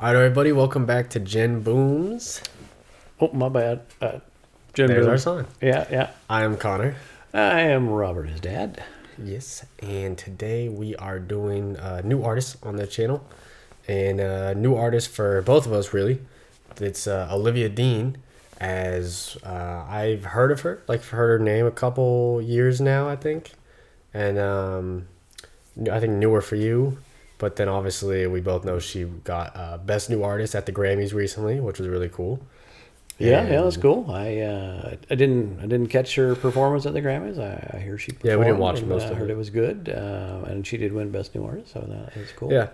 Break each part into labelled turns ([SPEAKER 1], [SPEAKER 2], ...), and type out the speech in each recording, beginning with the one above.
[SPEAKER 1] All right, everybody, welcome back to Gen Booms.
[SPEAKER 2] Oh, my bad. Jen
[SPEAKER 1] There's
[SPEAKER 2] Boone.
[SPEAKER 1] our song.
[SPEAKER 2] Yeah.
[SPEAKER 1] I am Connor.
[SPEAKER 2] I am Robert, his dad.
[SPEAKER 1] Yes, and today we are doing new artists on the channel, and new artist for both of us, really. It's Olivia Dean, as I've heard of her, heard her name a couple years now, I think, and I think newer for you. But then obviously we both know she got Best New Artist at the Grammys recently, which was really cool.
[SPEAKER 2] Yeah, that's cool. I didn't catch her performance at the Grammys. I hear she performed.
[SPEAKER 1] Yeah, we didn't watch
[SPEAKER 2] and,
[SPEAKER 1] most
[SPEAKER 2] I
[SPEAKER 1] of
[SPEAKER 2] heard
[SPEAKER 1] it.
[SPEAKER 2] it was good, and she did win Best New Artist, so that is cool.
[SPEAKER 1] Yeah.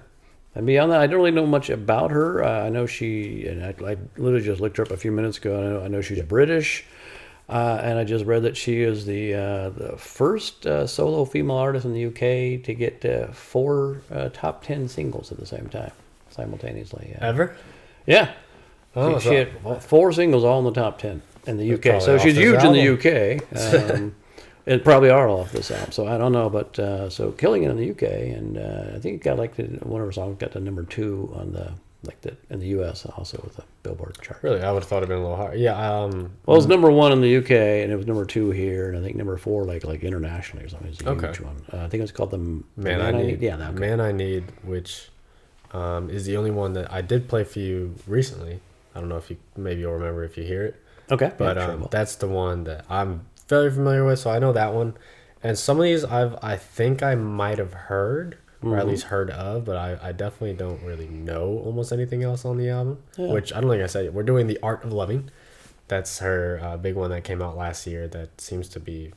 [SPEAKER 2] And beyond that, I don't really know much about her. I know she, and I literally just looked her up a few minutes ago. I know she's British, and I just read that she is the first solo female artist in the UK to get 4 top 10 singles at the same time, simultaneously.
[SPEAKER 1] Ever?
[SPEAKER 2] Yeah.
[SPEAKER 1] Oh,
[SPEAKER 2] She had 4 singles all in the top 10 in the UK.
[SPEAKER 1] Probably
[SPEAKER 2] So
[SPEAKER 1] off
[SPEAKER 2] she's
[SPEAKER 1] this
[SPEAKER 2] huge
[SPEAKER 1] album.
[SPEAKER 2] in the UK. It probably are all off this album, so I don't know. But so killing it in the UK, and I think it got one of her songs got to number 2 on in the US also with the Billboard chart.
[SPEAKER 1] Really? I would have thought it'd been a little higher. Yeah.
[SPEAKER 2] Well, it was number 1 in the UK, and it was number 2 here, and I think number 4 like internationally or something. It's a
[SPEAKER 1] Okay.
[SPEAKER 2] huge one. I think it was called the
[SPEAKER 1] Man I Need.
[SPEAKER 2] Yeah, that. Okay.
[SPEAKER 1] Man I Need, which is the only one that I did play for you recently. I don't know if maybe you'll remember if you hear it.
[SPEAKER 2] Okay.
[SPEAKER 1] But
[SPEAKER 2] yeah, sure will.
[SPEAKER 1] that's the one that I'm very familiar with, so I know that one. And some of these I think I might have heard, or at least heard of, but I definitely don't really know almost anything else on the album.
[SPEAKER 2] Yeah.
[SPEAKER 1] Which I don't think I said. We're doing The Art of Loving. That's her big one that came out last year that seems to be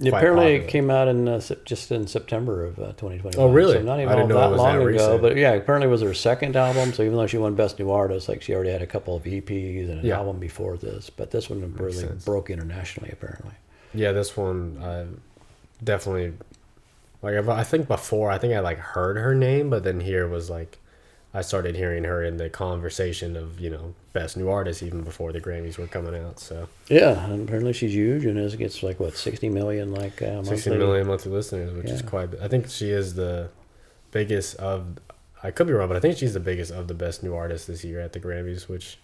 [SPEAKER 1] quite
[SPEAKER 2] Apparently,
[SPEAKER 1] popular.
[SPEAKER 2] it came out in just in September of 2021.
[SPEAKER 1] Oh, really?
[SPEAKER 2] So not even
[SPEAKER 1] I didn't
[SPEAKER 2] all
[SPEAKER 1] know it
[SPEAKER 2] that
[SPEAKER 1] was
[SPEAKER 2] long
[SPEAKER 1] that
[SPEAKER 2] ago.
[SPEAKER 1] recent.
[SPEAKER 2] But yeah, apparently it was her second album. So even though she won Best New Artist, she already had a couple of EPs and an
[SPEAKER 1] Yeah.
[SPEAKER 2] album before this. But this one really
[SPEAKER 1] sense.
[SPEAKER 2] broke internationally, apparently.
[SPEAKER 1] Yeah, this one definitely I think before I heard her name, but then here was I started hearing her in the conversation of Best New Artist even before the Grammys were coming out. So
[SPEAKER 2] Yeah, and apparently she's huge and gets 60 million monthly.
[SPEAKER 1] 60 million monthly listeners, which is
[SPEAKER 2] Yeah.
[SPEAKER 1] quite. I think she is the biggest of. I could be wrong, but I think she's the biggest of the Best New Artists this year at the Grammys, which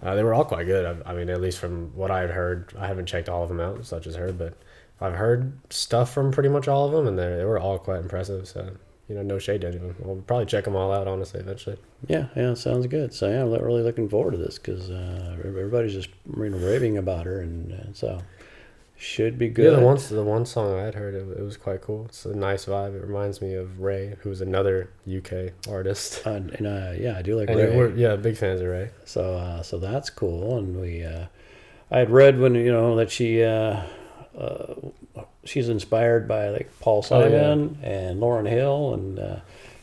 [SPEAKER 1] they were all quite good. I mean, at least from what I had heard, I haven't checked all of them out, such as her, but I've heard stuff from pretty much all of them, and they were all quite impressive. So no shade to anyone. We'll probably check them all out, honestly, eventually.
[SPEAKER 2] Yeah, sounds good. So yeah, I'm really looking forward to this because everybody's just raving about her, and so should be good.
[SPEAKER 1] Yeah, the one song I had heard, it was quite cool. It's a nice vibe. It reminds me of Ray, who's another UK artist.
[SPEAKER 2] Yeah, I do like
[SPEAKER 1] And
[SPEAKER 2] Ray.
[SPEAKER 1] we're big fans of Ray.
[SPEAKER 2] So that's cool. And I had read when that she's inspired by Paul Simon and Lauryn Hill and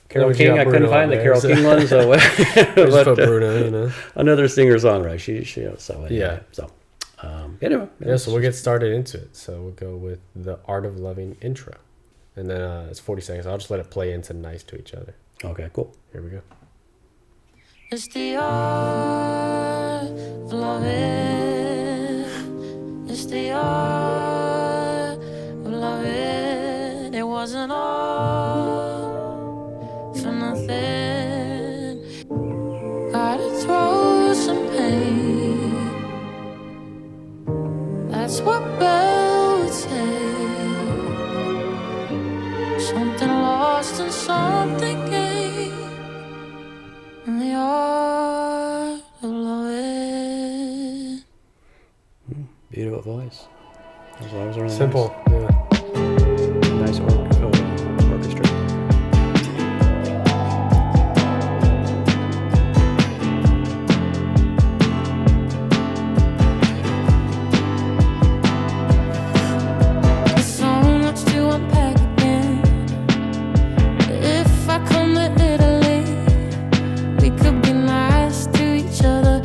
[SPEAKER 2] Carole
[SPEAKER 1] but you
[SPEAKER 2] King.
[SPEAKER 1] got
[SPEAKER 2] I couldn't
[SPEAKER 1] Bruno
[SPEAKER 2] find the
[SPEAKER 1] on
[SPEAKER 2] Carole
[SPEAKER 1] there,
[SPEAKER 2] King one, so
[SPEAKER 1] Just
[SPEAKER 2] but,
[SPEAKER 1] put Bruno,
[SPEAKER 2] another singer songwriter. She so anyway,
[SPEAKER 1] Yeah.
[SPEAKER 2] So anyway,
[SPEAKER 1] Yeah, so we'll get started into it. So we'll go with The Art of Loving intro. And then it's 40 seconds. I'll just let it play into Nice to Each Other.
[SPEAKER 2] Okay, cool.
[SPEAKER 1] Here we go.
[SPEAKER 3] It's the art of loving. It's the art of loving. It wasn't all for nothing. Gotta throw some pain. That's what Belle would say. Something lost and something gained. And the art of loving.
[SPEAKER 2] Beautiful voice. As long as really
[SPEAKER 1] Simple.
[SPEAKER 2] nice,
[SPEAKER 1] Yeah.
[SPEAKER 2] nice orchestra.
[SPEAKER 3] So much to unpack again. If I come a little late, we could be nice to each other,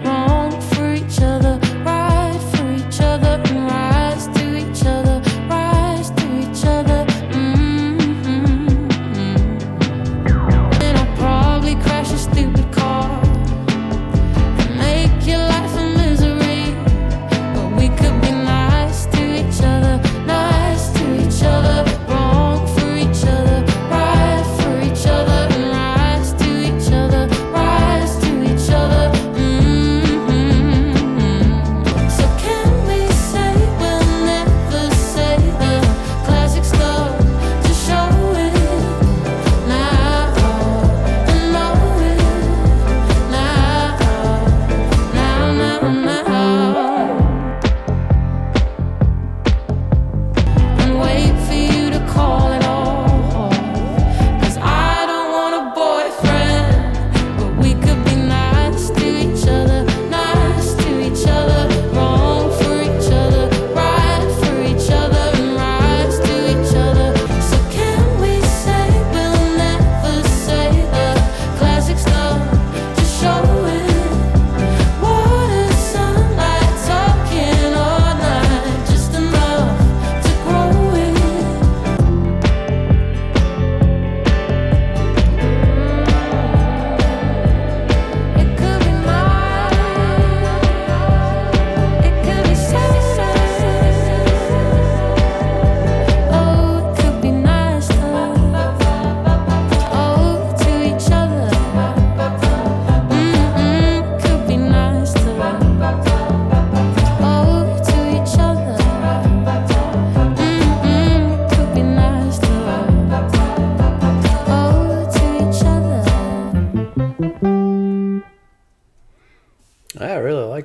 [SPEAKER 3] wrong for each other, right for each other, and rise to each other, right.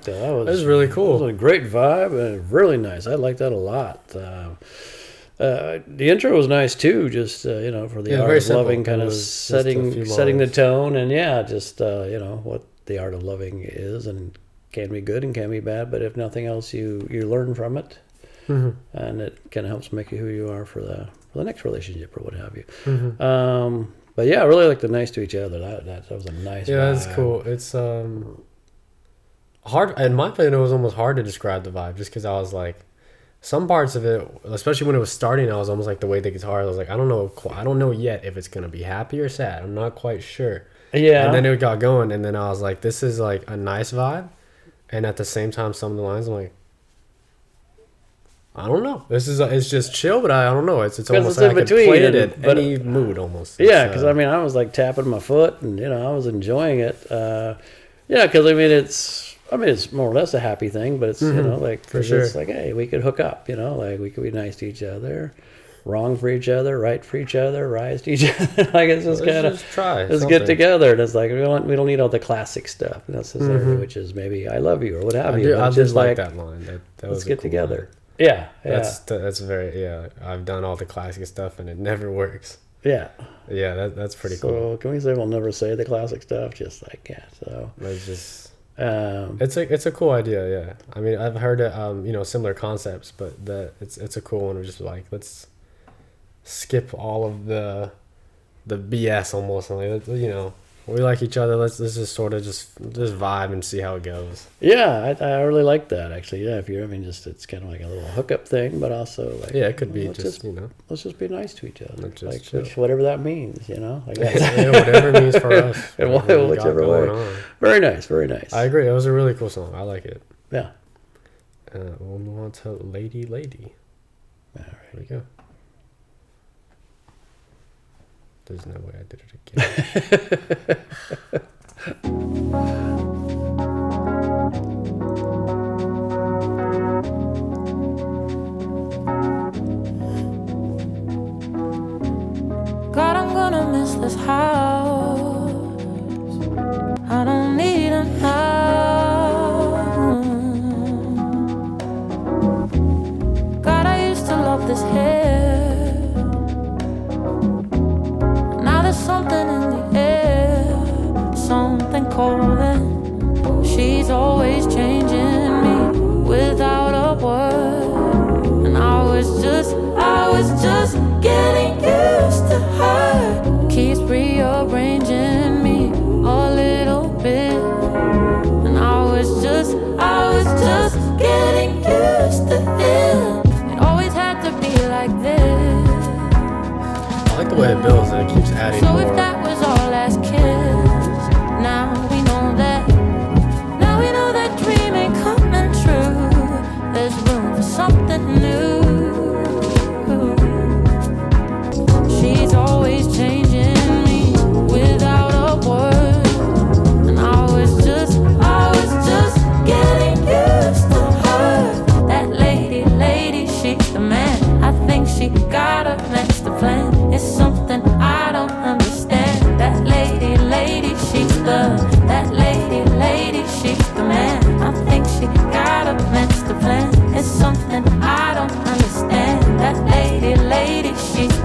[SPEAKER 2] liked that. That
[SPEAKER 1] was really cool.
[SPEAKER 2] It was a great vibe and really nice. I liked that a lot. The intro was nice too, just for the art
[SPEAKER 1] very
[SPEAKER 2] of
[SPEAKER 1] simple.
[SPEAKER 2] loving, kind
[SPEAKER 1] It
[SPEAKER 2] of
[SPEAKER 1] was just a
[SPEAKER 2] setting
[SPEAKER 1] few
[SPEAKER 2] the
[SPEAKER 1] lines.
[SPEAKER 2] tone, and just what the art of loving is, and can be good and can be bad, but if nothing else, you learn from it, and it kind of helps make you who you are for the next relationship or what have you. But yeah, I really like the nice to each other. That was a nice.
[SPEAKER 1] Yeah, that's
[SPEAKER 2] vibe.
[SPEAKER 1] cool. It's hard. In my opinion, it was almost hard to describe the vibe, just because I was like, some parts of it, especially when it was starting, I was almost like the way the guitar. I was like, I don't know yet if it's gonna be happy or sad. I'm not quite sure.
[SPEAKER 2] Yeah.
[SPEAKER 1] And then it got going, and then I was like, this is like a nice vibe, and at the same time, some of the lines, I'm like, I don't know. It's just chill, but I don't know. It's almost
[SPEAKER 2] it's
[SPEAKER 1] like
[SPEAKER 2] in
[SPEAKER 1] I could
[SPEAKER 2] between,
[SPEAKER 1] play it
[SPEAKER 2] and-
[SPEAKER 1] at
[SPEAKER 2] but-
[SPEAKER 1] any mood almost.
[SPEAKER 2] Yeah,
[SPEAKER 1] It's,
[SPEAKER 2] because I was like tapping my foot, and I was enjoying it. Because it's more or less a happy thing, but it's like
[SPEAKER 1] For
[SPEAKER 2] 'cause
[SPEAKER 1] sure.
[SPEAKER 2] it's like, hey, we could hook up, like we could be nice to each other, wrong for each other, right for each other, rise to each other. Like it's just
[SPEAKER 1] Let's
[SPEAKER 2] kind of
[SPEAKER 1] just try
[SPEAKER 2] let's
[SPEAKER 1] something.
[SPEAKER 2] get together, and it's like we don't need all the classic stuff necessarily, which is maybe I love you or what have you. But
[SPEAKER 1] I
[SPEAKER 2] it's
[SPEAKER 1] did
[SPEAKER 2] just
[SPEAKER 1] like that line. That was
[SPEAKER 2] let's
[SPEAKER 1] a
[SPEAKER 2] get
[SPEAKER 1] cool
[SPEAKER 2] together.
[SPEAKER 1] line.
[SPEAKER 2] Yeah,
[SPEAKER 1] That's very I've done all the classic stuff and it never works.
[SPEAKER 2] yeah.
[SPEAKER 1] Yeah, that's pretty
[SPEAKER 2] So
[SPEAKER 1] cool.
[SPEAKER 2] can we say we'll never say the classic stuff? Just like so.
[SPEAKER 1] It's just
[SPEAKER 2] Um,
[SPEAKER 1] it's a cool idea. Yeah, I mean I've heard similar concepts, but it's a cool one. Of just like let's skip all of the BS almost. And like, we like each other. Let's just sort of just vibe and see how it goes.
[SPEAKER 2] Yeah, I really like that actually. Yeah, if you're it's kind of like a little hookup thing, but also like
[SPEAKER 1] Yeah, it could be
[SPEAKER 2] let's let's just be nice to each other,
[SPEAKER 1] Let's just
[SPEAKER 2] like
[SPEAKER 1] chill.
[SPEAKER 2] whatever that means, I guess.
[SPEAKER 1] Yeah, whatever it means for us.
[SPEAKER 2] And
[SPEAKER 1] whatever we got
[SPEAKER 2] whichever
[SPEAKER 1] going
[SPEAKER 2] way.
[SPEAKER 1] on.
[SPEAKER 2] Very nice, very nice.
[SPEAKER 1] I agree. It was a really cool song. I like it.
[SPEAKER 2] Yeah.
[SPEAKER 1] We'll move on to Lady.
[SPEAKER 2] All
[SPEAKER 1] Here
[SPEAKER 2] right.
[SPEAKER 1] we go. There's no way I did it again.
[SPEAKER 3] God, I'm gonna miss this house. I don't need a house. God, I used to love this hair. Now there's something in the air, something calling. She's always changing me without a word. And I was just getting used to her. Keeps rearranging me a little bit. And I was just getting used to it. It always had to be like this.
[SPEAKER 1] I like the way it builds and it keeps adding
[SPEAKER 3] So
[SPEAKER 1] more.
[SPEAKER 3] if that was our last kiss, now we know that. Now we know that dream ain't coming true. There's room for something new. She's always changing me without a word. And I was just getting used to her. That lady, she's the man. I think she got a master plan. It's something I don't understand. That lady, she's that lady, she's the man. I think she got a master plan. It's something I don't understand. That lady, she's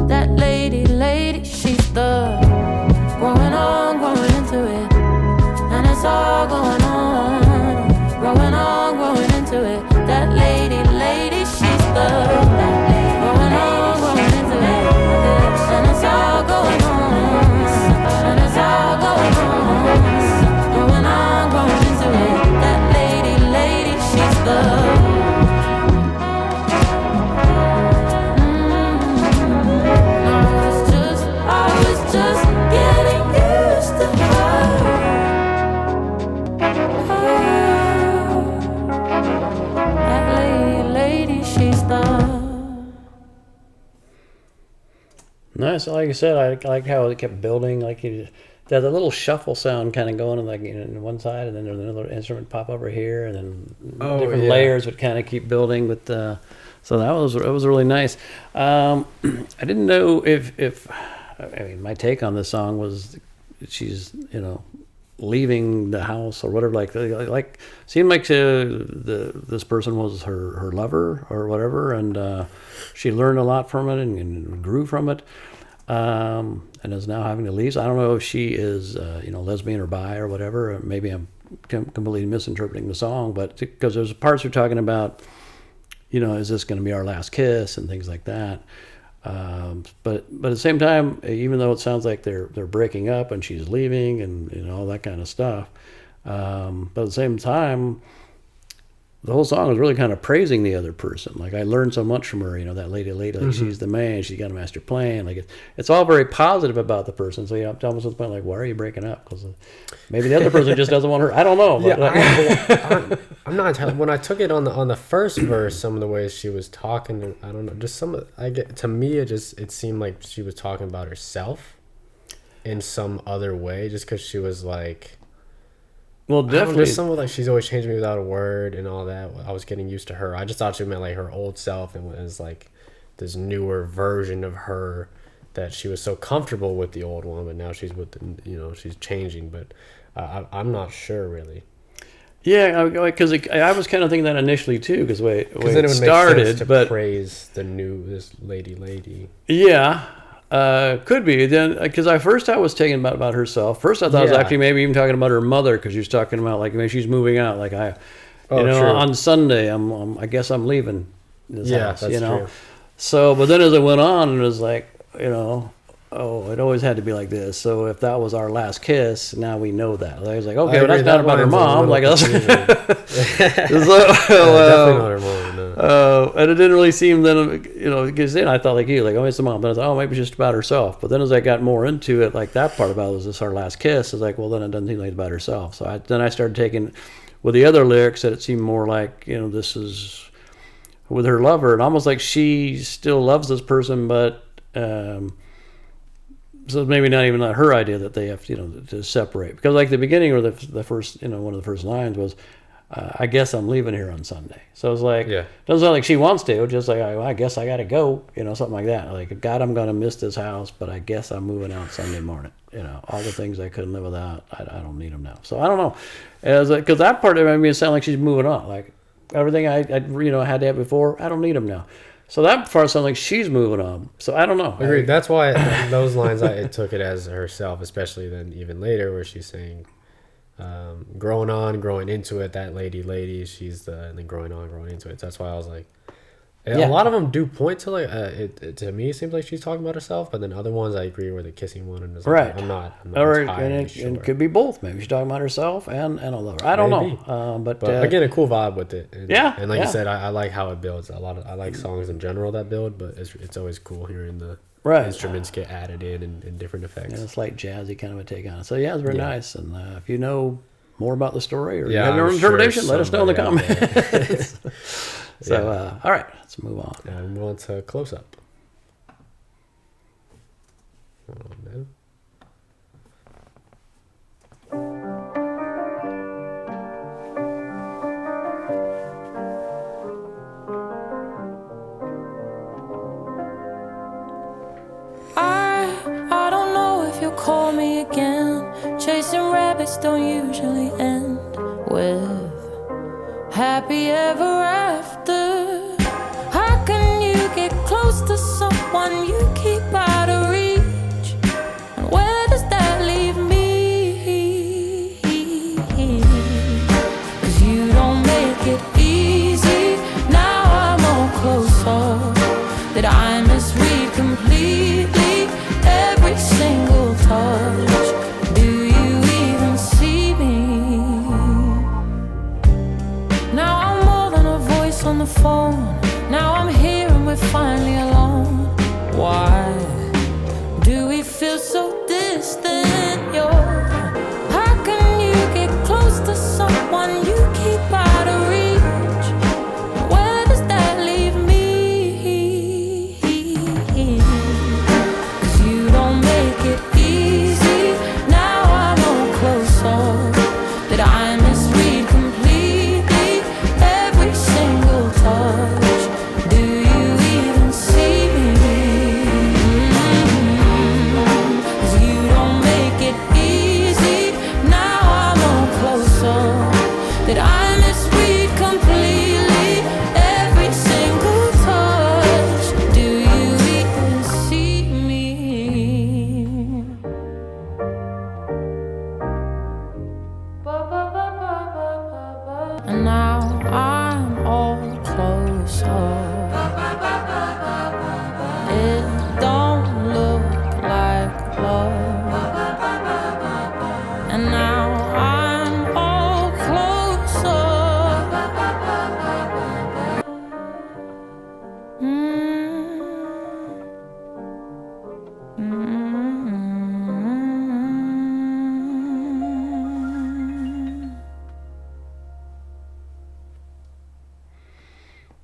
[SPEAKER 3] that lady, she's growing into it. And it's all going on, growing into it. That lady, she's growing into it. And it's all going on, and it's all going on, growing into it. That lady, she's I was just getting used to her. That lady, she's
[SPEAKER 2] Nice. Like I said, I like how it kept building. Like there's a little shuffle sound kind of going on, like in one side, and then there's another instrument pop over here, and then different
[SPEAKER 1] yeah.
[SPEAKER 2] layers would kind of keep building. With so it was really nice. I didn't know if I mean my take on this song was she's leaving the house or whatever. Like seemed like this person was her lover or whatever, and she learned a lot from it and grew from it, and is now having to leave. So I don't know if she is lesbian or bi or whatever. Or maybe I'm completely misinterpreting the song, but because there's parts we're talking about, is this going to be our last kiss and things like that. But at the same time, even though it sounds like they're breaking up and she's leaving and all that kind of stuff, but at the same time, the whole song is really kind of praising the other person. Like, I learned so much from her, that lady, like she's the man, she's got a master plan. Like it's all very positive about the person. So I'm almost at the point like, why are you breaking up? Because maybe the other person just doesn't want her. I don't know. But
[SPEAKER 1] I'm not entirely. When I took it on the first verse, some of the ways she was talking, I don't know. Just to me, it seemed like she was talking about herself in some other way, just because she was like.
[SPEAKER 2] Well, definitely.
[SPEAKER 1] Just some of like she's always changed me without a word and all that. I was getting used to her. I just thought she meant like her old self and was like this newer version of her that she was so comfortable with the old one, but now she's with she's changing. But I'm not sure really.
[SPEAKER 2] Yeah, because I was kind of thinking that initially too, because the way it
[SPEAKER 1] then it would
[SPEAKER 2] started,
[SPEAKER 1] make sense to
[SPEAKER 2] but
[SPEAKER 1] praise this lady.
[SPEAKER 2] Yeah. Could be then, because I was taking about herself. First, I thought it was actually maybe even talking about her mother, because she was talking about like maybe she's moving out. Like
[SPEAKER 1] true.
[SPEAKER 2] On Sunday, I guess I'm leaving this house.
[SPEAKER 1] That's true.
[SPEAKER 2] So, but then as it went on, it was like it always had to be like this. So if that was our last kiss, now we know that. I was like, okay, well, that's not about her mom. Like that's
[SPEAKER 1] definitely not her mom. No.
[SPEAKER 2] And it didn't really seem then, because then I thought like you, like, oh, it's the mom. But I thought, oh, maybe it's just about herself. But then as I got more into it, like that part about was this our last kiss? I was like, well, then it doesn't seem like it's about herself. So I started taking with the other lyrics that it seemed more like, this is with her lover, and almost like she still loves this person, but so maybe not even her idea that they have to separate, because like the beginning or the first one of the first lines was I guess I'm leaving here on Sunday. So it's like doesn't sound like she wants to, just like I guess I gotta go, something like that. Like, God, I'm gonna miss this house, but I guess I'm moving out Sunday morning. All the things I couldn't live without, I don't need them now. So I don't know, because that part of it made me sound like she's moving on. Like everything I had to have before, I don't need them now. So that part sounds like she's moving on. So I don't know.
[SPEAKER 1] Agreed. That's why those lines I took it as herself, especially then even later where she's saying, growing into it. That lady, she's and then growing into it. So that's why I was like, a lot of them do point to like to me it seems like she's talking about herself, but then other ones I agree where the kissing one and
[SPEAKER 2] right.
[SPEAKER 1] I'm not
[SPEAKER 2] and it could be both. Maybe she's talking about herself and a lover. I don't know. But
[SPEAKER 1] again, a cool vibe with it. And,
[SPEAKER 2] yeah.
[SPEAKER 1] And like you said, I like how it builds. I like songs in general that build, but it's always cool hearing the instruments get added in and different effects.
[SPEAKER 2] Yeah, it's like jazzy kind of a take on it. So yeah, it's very nice. And if you know more about the story or you have your own interpretation, let us know in the comments. So, all right, let's move on.
[SPEAKER 1] Move on to Close Up. Hold on, man.
[SPEAKER 3] I don't know if you'll call me again. Chasing rabbits don't usually end with happy ever after. How can you get close to someone you keep out of reach? And where does that leave me? 'Cause you don't make it easy. Now I'm all closer that I misread completely every single touch. Do you even see me? Now I'm more than a voice on the phone. Now I'm here and we're finally alone. Why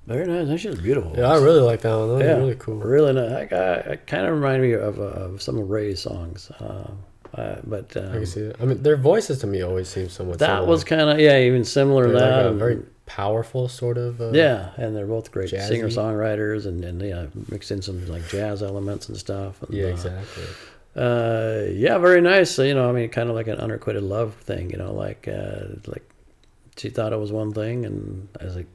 [SPEAKER 2] Very nice. That's just beautiful.
[SPEAKER 1] Yeah, I really like that one. That was
[SPEAKER 2] Yeah,
[SPEAKER 1] really cool.
[SPEAKER 2] Really nice. It kind of reminded me of some of Ray's songs. But
[SPEAKER 1] I can see it. I mean, their voices to me always seem somewhat
[SPEAKER 2] that
[SPEAKER 1] similar.
[SPEAKER 2] was kind of, even similar to
[SPEAKER 1] They're
[SPEAKER 2] that.
[SPEAKER 1] like a
[SPEAKER 2] and-
[SPEAKER 1] very powerful sort of.
[SPEAKER 2] yeah, and they're both great
[SPEAKER 1] jazzy.
[SPEAKER 2] singer-songwriters and mixed in some like jazz elements and stuff. And,
[SPEAKER 1] Yeah, exactly.
[SPEAKER 2] yeah, very nice. So, kind of like an unrequited love thing. Like she thought it was one thing, and as it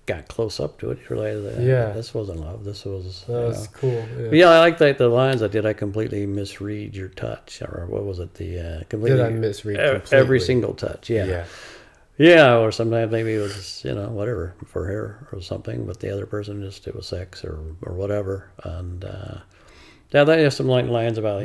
[SPEAKER 2] got close up to it, you realized that this wasn't love. This was.
[SPEAKER 1] That was cool. Yeah.
[SPEAKER 2] But yeah, I like the lines. Did I completely misread your touch, or what was it? The completely.
[SPEAKER 1] Did I misread
[SPEAKER 2] every
[SPEAKER 1] completely?
[SPEAKER 2] single touch?
[SPEAKER 1] Yeah.
[SPEAKER 2] Yeah, or sometimes maybe it was, whatever, for her or something, but the other person just, it was sex or whatever. And, yeah, they have some lines about,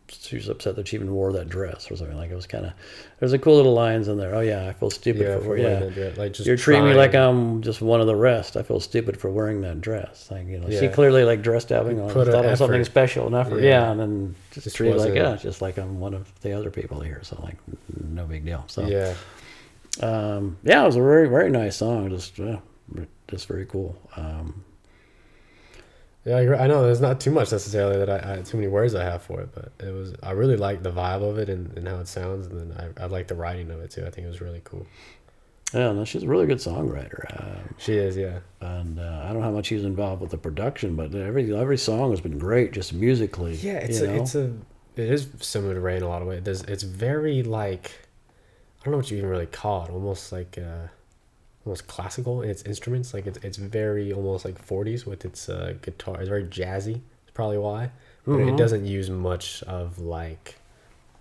[SPEAKER 2] she was upset that she even wore that dress or something. Like, it was kind of, there's a cool little lines in there. Oh, yeah, I feel stupid for
[SPEAKER 1] wearing that dress. Like, just
[SPEAKER 2] you're treating me
[SPEAKER 1] trying.
[SPEAKER 2] like I'm just one of the rest. I feel stupid for wearing that dress. Like, she
[SPEAKER 1] Yeah.
[SPEAKER 2] clearly, like, dressed up,
[SPEAKER 1] Put
[SPEAKER 2] thought
[SPEAKER 1] an
[SPEAKER 2] it was something
[SPEAKER 1] effort.
[SPEAKER 2] special, an effort. Yeah, and then just treated like,
[SPEAKER 1] wasn't-
[SPEAKER 2] just like I'm one of the other people here. So, like, no big deal. So,
[SPEAKER 1] Yeah.
[SPEAKER 2] yeah, it was a very, very nice song. Just very cool.
[SPEAKER 1] Yeah, I agree. I know there's not too much necessarily that I too many words I have for it, but it was, I really like the vibe of it and how it sounds, and then I like the writing of it too. I think it was really cool.
[SPEAKER 2] Yeah, no, she's a really good songwriter.
[SPEAKER 1] She is, yeah.
[SPEAKER 2] And I don't know how much she's involved with the production, but every song has been great, just musically.
[SPEAKER 1] Yeah, it is similar to Ray in a lot of ways. It's very like, I don't know what you even really call it, almost like almost classical in its instruments. Like it's very almost like 40s with its guitar. It's very jazzy. It's probably why, but it doesn't use much of like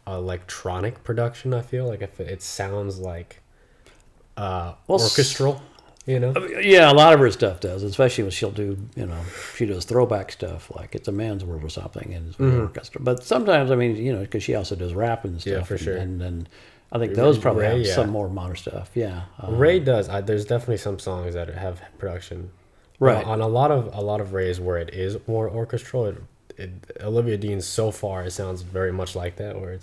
[SPEAKER 1] electronic production. I feel like if it sounds like orchestral,
[SPEAKER 2] Yeah, a lot of her stuff does, especially when she'll do, she does throwback stuff, like It's a Man's World or something, and it's very orchestral. But sometimes, because she also does rap and stuff.
[SPEAKER 1] Yeah, for sure.
[SPEAKER 2] And I think those probably
[SPEAKER 1] Ray,
[SPEAKER 2] have
[SPEAKER 1] yeah.
[SPEAKER 2] some more modern stuff. Yeah.
[SPEAKER 1] Ray does. There's definitely some songs that have production.
[SPEAKER 2] Right.
[SPEAKER 1] On a lot of Ray's where it is more orchestral, Olivia Dean so far it sounds very much like that. Where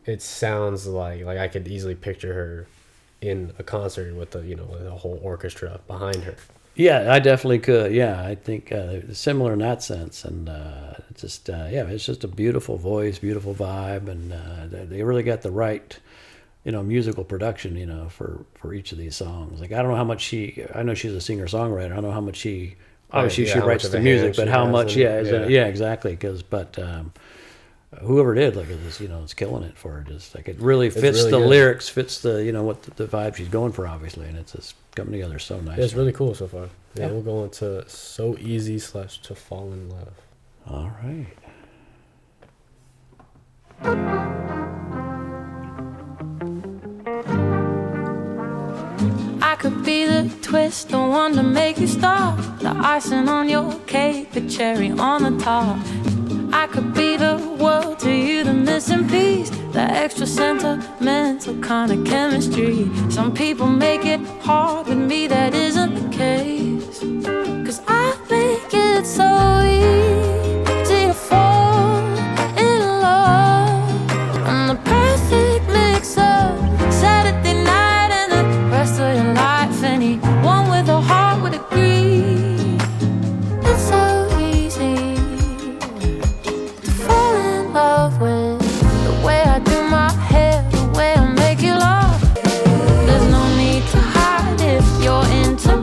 [SPEAKER 1] it sounds like I could easily picture her in a concert with with a whole orchestra behind her.
[SPEAKER 2] Yeah, I definitely could. Yeah, I think similar in that sense, and it's just a beautiful voice, beautiful vibe, and they really got the right, musical production, for each of these songs. Like I don't know how much I know she's a singer songwriter. I don't know how much she obviously
[SPEAKER 1] yeah,
[SPEAKER 2] she
[SPEAKER 1] how
[SPEAKER 2] writes
[SPEAKER 1] much of
[SPEAKER 2] the
[SPEAKER 1] a
[SPEAKER 2] music,
[SPEAKER 1] hand
[SPEAKER 2] but
[SPEAKER 1] she
[SPEAKER 2] how
[SPEAKER 1] has
[SPEAKER 2] much?
[SPEAKER 1] in
[SPEAKER 2] Yeah,
[SPEAKER 1] it.
[SPEAKER 2] yeah, exactly. But whoever did, like it's killing it for her. Just like it really fits
[SPEAKER 1] really
[SPEAKER 2] the
[SPEAKER 1] good.
[SPEAKER 2] lyrics, fits the what the vibe she's going for, obviously, and it's just coming together so nice.
[SPEAKER 1] Yeah, it's really cool so far. Yeah,
[SPEAKER 2] Yeah.
[SPEAKER 1] we'll go into So Easy / To Fall in Love.
[SPEAKER 2] All right.
[SPEAKER 3] I could be the twist, the one to make you stop, the icing on your cake, the cherry on the top. I could be the world to you, the missing piece, the extra sentimental kind of chemistry. Some people make it hard, with me that isn't the case. 'Cause I make it so easy to fall in love. I'm the perfect mix of Saturday night and the rest of your life. Anyone with a heart would agree. It's so easy to fall in love with the way I do my hair, the way I make you laugh. There's no need to hide if you're into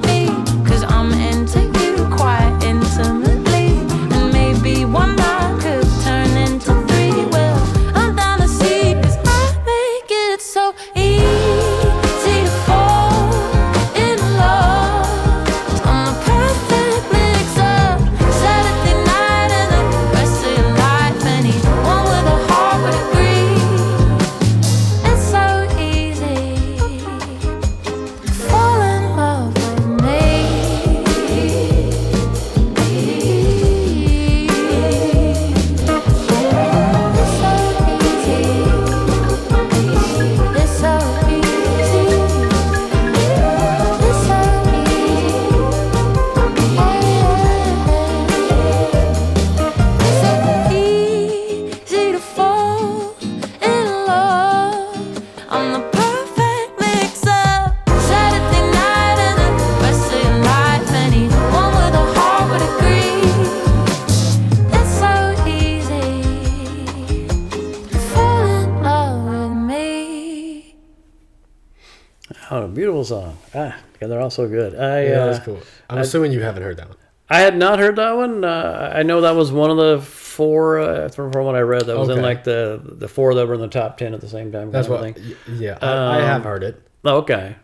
[SPEAKER 2] Oh, a beautiful song. Yeah, they're all so good.
[SPEAKER 1] Yeah, that's cool. I'm assuming you haven't heard that one.
[SPEAKER 2] I had not heard that one. I know that was one of the 4 from what I read. That was in
[SPEAKER 1] Okay.
[SPEAKER 2] like the 4 that were in the top 10 at the same time.
[SPEAKER 1] That's
[SPEAKER 2] kind of
[SPEAKER 1] what.
[SPEAKER 2] thing.
[SPEAKER 1] Yeah, I have heard it.
[SPEAKER 2] Okay.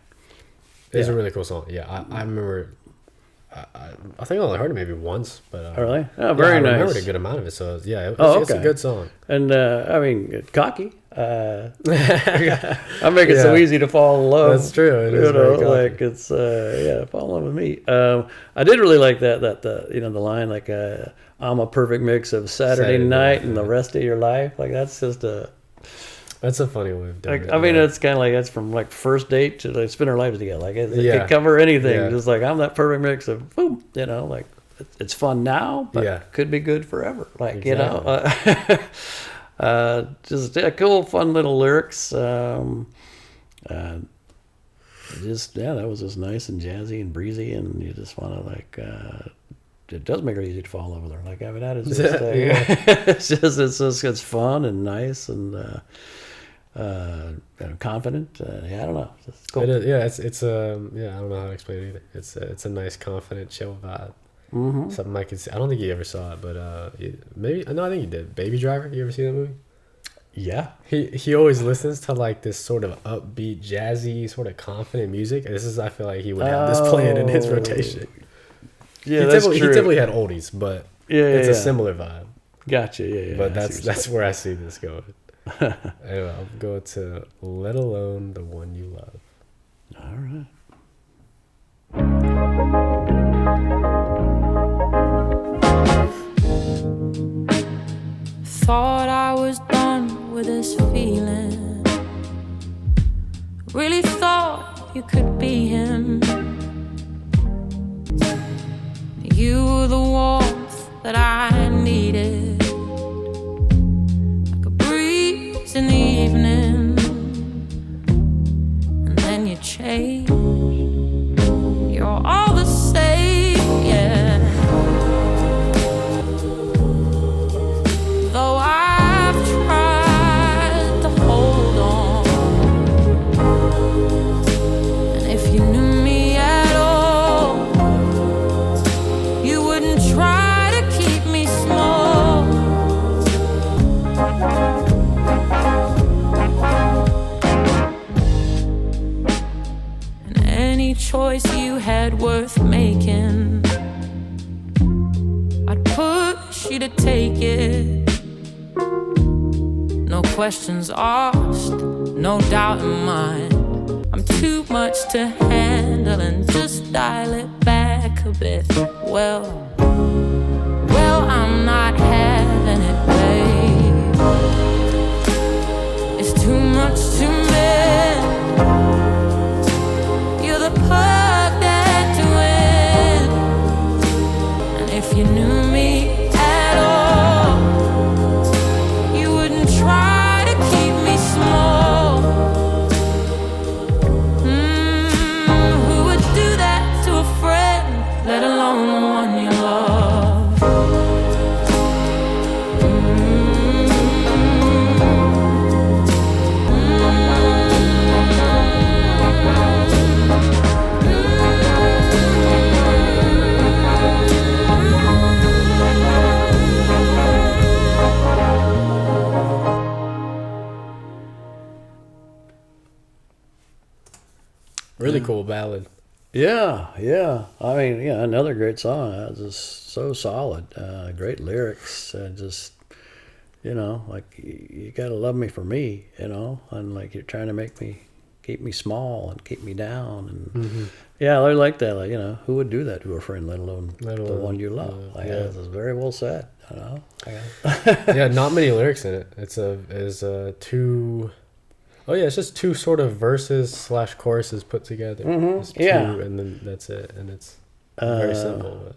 [SPEAKER 1] It's
[SPEAKER 2] Yeah.
[SPEAKER 1] a really cool song. Yeah, I remember. I think I only heard it maybe once, but
[SPEAKER 2] Oh, really? Oh,
[SPEAKER 1] yeah,
[SPEAKER 2] very
[SPEAKER 1] I
[SPEAKER 2] nice.
[SPEAKER 1] remembered a good amount of it. So yeah, it's a
[SPEAKER 2] okay.
[SPEAKER 1] good song.
[SPEAKER 2] And I mean, cocky. I make it so
[SPEAKER 1] Yeah.
[SPEAKER 2] easy to fall in love.
[SPEAKER 1] That's true. It
[SPEAKER 2] You
[SPEAKER 1] is very
[SPEAKER 2] know,
[SPEAKER 1] cocky.
[SPEAKER 2] like it's fall in love with me. I did really like that the the line like I'm a perfect mix of Saturday
[SPEAKER 1] Saturday
[SPEAKER 2] night
[SPEAKER 1] night,
[SPEAKER 2] and the
[SPEAKER 1] yeah.
[SPEAKER 2] rest of your life. Like that's just a
[SPEAKER 1] That's a funny way of doing
[SPEAKER 2] like
[SPEAKER 1] it.
[SPEAKER 2] I mean
[SPEAKER 1] yeah.
[SPEAKER 2] it's kind of like that's from like first date to like spend our lives together. Like it
[SPEAKER 1] Yeah.
[SPEAKER 2] could cover anything.
[SPEAKER 1] Yeah.
[SPEAKER 2] Just like I'm that perfect mix of boom. You know, like it's fun now, but
[SPEAKER 1] Yeah.
[SPEAKER 2] could be good forever. Like
[SPEAKER 1] Exactly.
[SPEAKER 2] just cool, fun little lyrics. Just that was just nice and jazzy and breezy, and you just want to like. It does make it easy to fall in love with her. Like I mean, that is just it's fun and nice and confident. Yeah, I don't know. It's cool.
[SPEAKER 1] It is, yeah, it's yeah, I don't know how to explain it either. It's a nice, confident, chill vibe.
[SPEAKER 2] Mm-hmm.
[SPEAKER 1] Something I could see. I don't think you ever saw it, but maybe no, I think you did. Baby Driver. You ever see that movie?
[SPEAKER 2] Yeah.
[SPEAKER 1] He always listens to like this sort of upbeat, jazzy, sort of confident music. And this is I feel like he would have this playing in his
[SPEAKER 2] Oh.
[SPEAKER 1] rotation.
[SPEAKER 2] Yeah,
[SPEAKER 1] he
[SPEAKER 2] that's
[SPEAKER 1] typically,
[SPEAKER 2] true.
[SPEAKER 1] He typically had oldies, but
[SPEAKER 2] Yeah,
[SPEAKER 1] it's
[SPEAKER 2] yeah.
[SPEAKER 1] a similar vibe.
[SPEAKER 2] Gotcha. Yeah.
[SPEAKER 1] But
[SPEAKER 2] I see what
[SPEAKER 1] that's where I see this going. Anyway, I'll go to Let Alone the One You Love.
[SPEAKER 2] you're saying. All right.
[SPEAKER 3] Thought I was done with this feeling. Really thought you could be him. You were the warmth that I needed, like a breeze in the evening. And then you change. You're all the same, yeah. Though I've tried to hold on, and if you knew me at all, you wouldn't try to keep me small. And any choice you had worth making, I'd push you to take it. No questions asked, no doubt in mind. I'm too much to handle and just dial it back a bit. Well, I'm not having it, babe. It's too much to mend. You're the perfect win. And if you knew me at all, you wouldn't try to keep me small. Who would do that to a friend, let alone the one you love?
[SPEAKER 1] Really cool ballad.
[SPEAKER 2] Yeah. I mean, yeah, another great song. Just so solid. Great lyrics. Just, like you gotta love me for me, and like you're trying to keep me small and keep me down. And yeah, I like that. Like, who would do that to a friend, let alone the one you love? Like,
[SPEAKER 1] yeah.
[SPEAKER 2] It's very well said.
[SPEAKER 1] Yeah, not many lyrics in it. It's two. Oh yeah, it's just two sort of verses / choruses put together. It's two,
[SPEAKER 2] yeah.
[SPEAKER 1] and then that's it, and it's very simple. But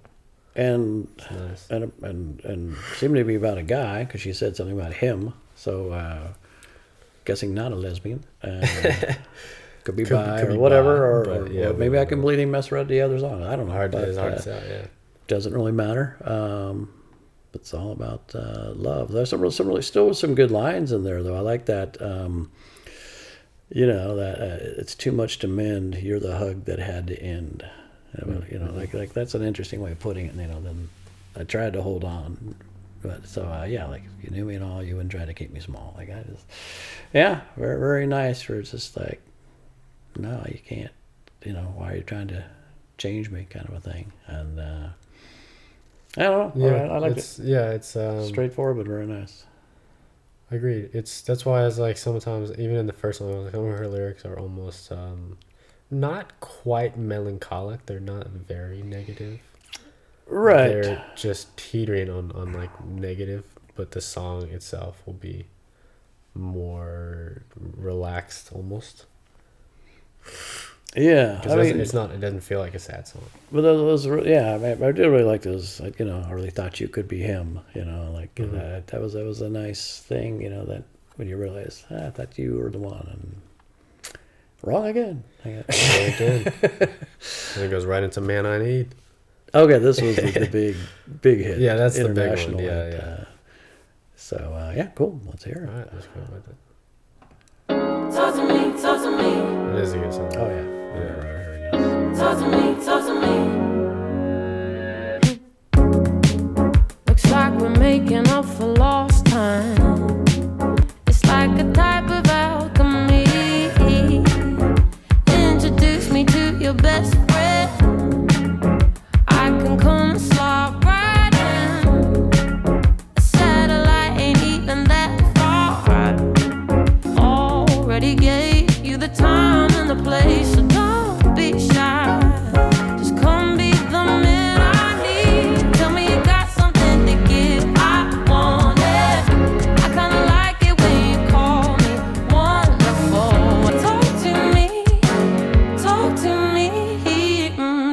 [SPEAKER 2] And
[SPEAKER 1] it's nice.
[SPEAKER 2] and seemed to be about a guy because she said something about him. So guessing not a lesbian. Could be bi
[SPEAKER 1] could
[SPEAKER 2] or
[SPEAKER 1] be
[SPEAKER 2] whatever,
[SPEAKER 1] bi,
[SPEAKER 2] or
[SPEAKER 1] but yeah,
[SPEAKER 2] maybe I completely misread the other song. I don't know.
[SPEAKER 1] It's hard to tell. Yeah.
[SPEAKER 2] Doesn't really matter. It's all about love. There's still some good lines in there, though. I like that. you know, that it's too much to mend. You're the hug that had to end. You know, like that's an interesting way of putting it. You know, then I tried to hold on, but so yeah, like if you knew me and all, you wouldn't try to keep me small. Like I just, yeah, very very nice. For it's just like, no, you can't. You know, why are you trying to change me, kind of a thing. And I don't know.
[SPEAKER 1] Yeah,
[SPEAKER 2] I like
[SPEAKER 1] it's yeah, it's
[SPEAKER 2] straightforward but very nice.
[SPEAKER 1] agreed. That's why I was like sometimes even in the first one, I was like, some of her lyrics are almost not quite melancholic. They're not very negative.
[SPEAKER 2] Right.
[SPEAKER 1] They're just teetering on like negative, but the song itself will be more relaxed almost.
[SPEAKER 2] Yeah, I mean,
[SPEAKER 1] It's not. It doesn't feel like a sad song.
[SPEAKER 2] but those yeah, I did really like those. Like, you know, I really thought you could be him. You know, like that was a nice thing. You know, that when you realize I thought you were the one, and wrong again.
[SPEAKER 1] Very good. And it goes right into "Man I Need."
[SPEAKER 2] Okay, this was the big hit.
[SPEAKER 1] Yeah, that's the big one.
[SPEAKER 2] international
[SPEAKER 1] Yeah,
[SPEAKER 2] hit,
[SPEAKER 1] yeah.
[SPEAKER 2] So yeah, cool. Let's hear
[SPEAKER 1] All
[SPEAKER 2] it.
[SPEAKER 1] right, let's go with it.
[SPEAKER 3] Talk to me, talk to me,
[SPEAKER 1] It is a good song.
[SPEAKER 2] Oh yeah.
[SPEAKER 3] talk to me, talk to me. Looks like we're making up for lost time. It's like a type of alchemy. Introduce me to your best friend. I can come and slide right in. A satellite ain't even that far. Already gave you the time and the place, so don't be shy. Just come be the man I need. Tell me you got something to give. I want it. I kinda like it when you call me wonderful. Talk to me, talk to me,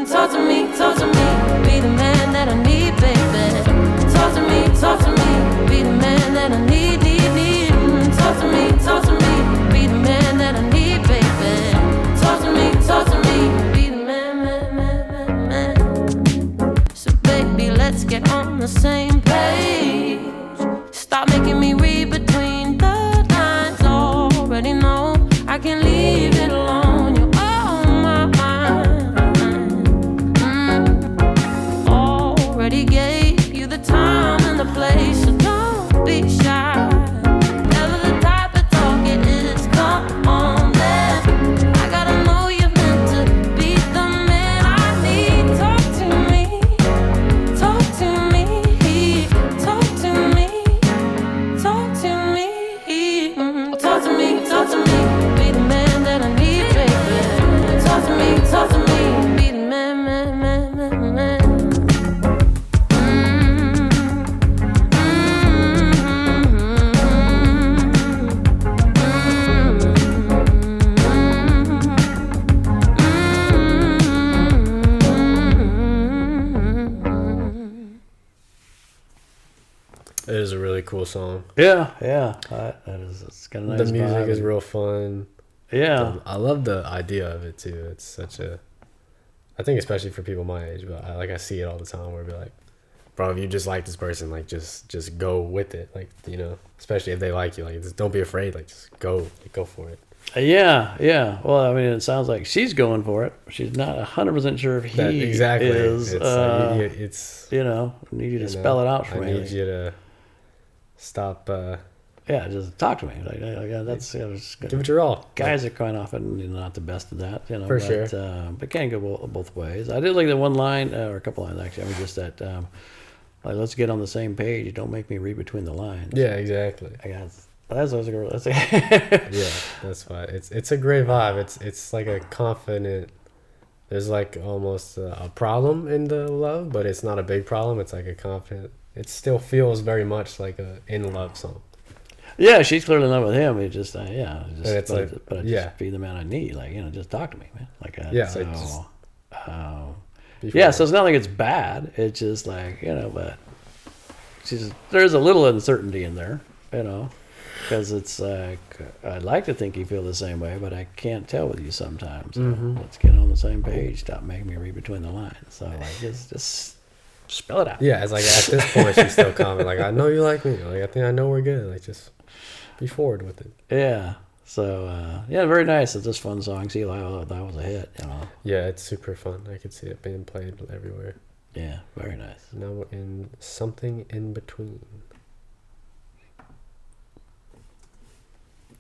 [SPEAKER 3] talk to me, talk to me. Be the man that I need, baby. Talk to me, be the man that I need, need. Talk to me, be the man that I need, baby. Talk to me, be the man. So baby, let's get on the same page. Stop making me read between the lines. Already know I can leave it alone. You're on my mind. Already gave you the time and the place, so don't be shy. Never the type to talk, it is come on then. I gotta know you're meant to be the man I need. Talk to me, talk to me, talk to me, talk to me, talk to me, talk to me. Be the man that I need, baby. Talk to me, be the man, man, man, man, man.
[SPEAKER 1] It is a really cool song.
[SPEAKER 2] Yeah, yeah. That is. It's got a nice
[SPEAKER 1] The music
[SPEAKER 2] vibe.
[SPEAKER 1] is real fun.
[SPEAKER 2] Yeah.
[SPEAKER 1] I love the idea of it too. It's such a, I think especially for people my age, but I see it all the time where it'd be like, bro, if you just like this person, like just go with it, like, you know, especially if they like you, like just don't be afraid, like just go for it.
[SPEAKER 2] Yeah, yeah. Well, I mean, it sounds like she's going for it. She's not 100% sure if he
[SPEAKER 1] Exactly.
[SPEAKER 2] is.
[SPEAKER 1] It's
[SPEAKER 2] You know, I need you to
[SPEAKER 1] you
[SPEAKER 2] spell
[SPEAKER 1] know,
[SPEAKER 2] it out for
[SPEAKER 1] I
[SPEAKER 2] me.
[SPEAKER 1] need you to stop.
[SPEAKER 2] Yeah, just talk to me. Like, that's
[SPEAKER 1] Give it your all.
[SPEAKER 2] guys are quite often not the best at that, you know.
[SPEAKER 1] For
[SPEAKER 2] but,
[SPEAKER 1] sure.
[SPEAKER 2] But can't go both ways. I did like the one line, or a couple lines actually. I mean, just that, like, let's get on the same page. Don't make me read between the lines.
[SPEAKER 1] Yeah, exactly.
[SPEAKER 2] I guess that's what I was going to say.
[SPEAKER 1] Yeah, that's why it's a great vibe. It's like a confident. There's like almost a problem in the love, but it's not a big problem. It's like a confident. It still feels very much like a in love song.
[SPEAKER 2] Yeah, she's clearly in love with him. He just, yeah, just,
[SPEAKER 1] And it's
[SPEAKER 2] but,
[SPEAKER 1] like,
[SPEAKER 2] but I
[SPEAKER 1] yeah.
[SPEAKER 2] just be the man I need. Like, you know, just talk to me, man. Like,
[SPEAKER 1] Yeah,
[SPEAKER 2] so,
[SPEAKER 1] like, just before-
[SPEAKER 2] yeah. So it's not like it's bad. It's just like, you know, but there's a little uncertainty in there, you know, because it's like I'd like to think you feel the same way, but I can't tell with you sometimes. So let's get on the same page. Stop making me read between the lines. So like, just spell it out.
[SPEAKER 1] Yeah, it's like at this point she's still confident. Like I know you like me. Like I think I know we're good. Like just be forward with it.
[SPEAKER 2] Yeah. So yeah, very nice. It's just fun song. See, that was a hit. You know.
[SPEAKER 1] Yeah, it's super fun. I could see it being played everywhere.
[SPEAKER 2] Yeah, very nice.
[SPEAKER 1] Now we're in Something in Between.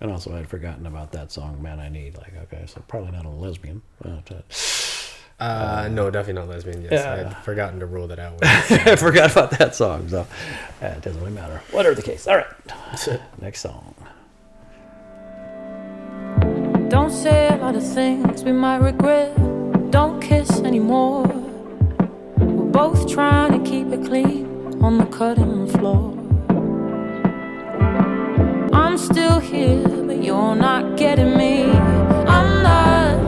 [SPEAKER 2] And also, I'd forgotten about that song, "Man I Need." Like, okay, so probably not a lesbian.
[SPEAKER 1] No, definitely not lesbian. Yes,
[SPEAKER 2] Yeah.
[SPEAKER 1] I had forgotten to rule that out.
[SPEAKER 2] I forgot about that song, so it doesn't really matter. Whatever the case. All right, next song.
[SPEAKER 3] Don't say a lot of things we might regret. Don't kiss anymore. We're both trying to keep it clean on the cutting floor. I'm still here, but you're not getting me. I'm not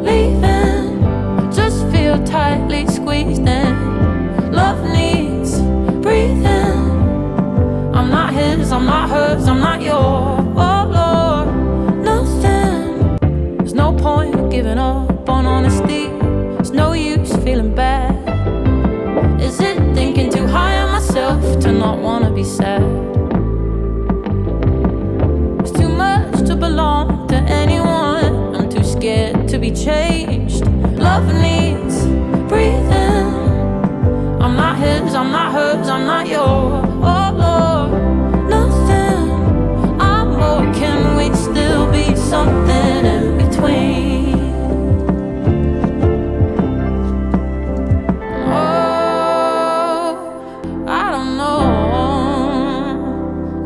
[SPEAKER 3] leaving. Just feel tightly squeezed in. Love needs breathing. I'm not his, I'm not hers, I'm not yours. Oh Lord, nothing. There's no point giving up on honesty. There's no use feeling bad. Is it thinking too high on myself to not wanna be sad? It's too much to belong to anyone. I'm too scared to be changed. Love needs breathing. I'm not his, I'm not hers, I'm not yours. Oh Lord, nothing. I'm more, can we still be something in between? Oh, I don't know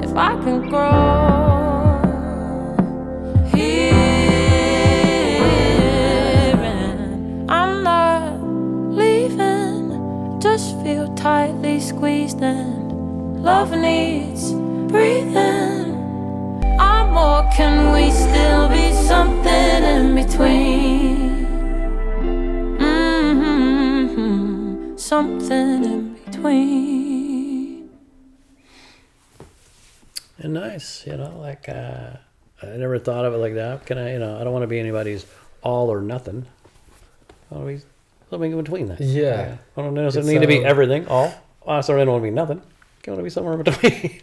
[SPEAKER 3] if I can grow here, and I'm not leaving. Just feel tightly squeezed in. Love needs breathing. I'm more, can we still be something in between? Something in between.
[SPEAKER 2] And nice, you know, like I never thought of it like that. Can I, you know, I don't want to be anybody's all or nothing. I want to be something in between that.
[SPEAKER 1] Yeah.
[SPEAKER 2] I don't necessarily need to be everything, all. I certainly don't want to be nothing. I want to be somewhere in between.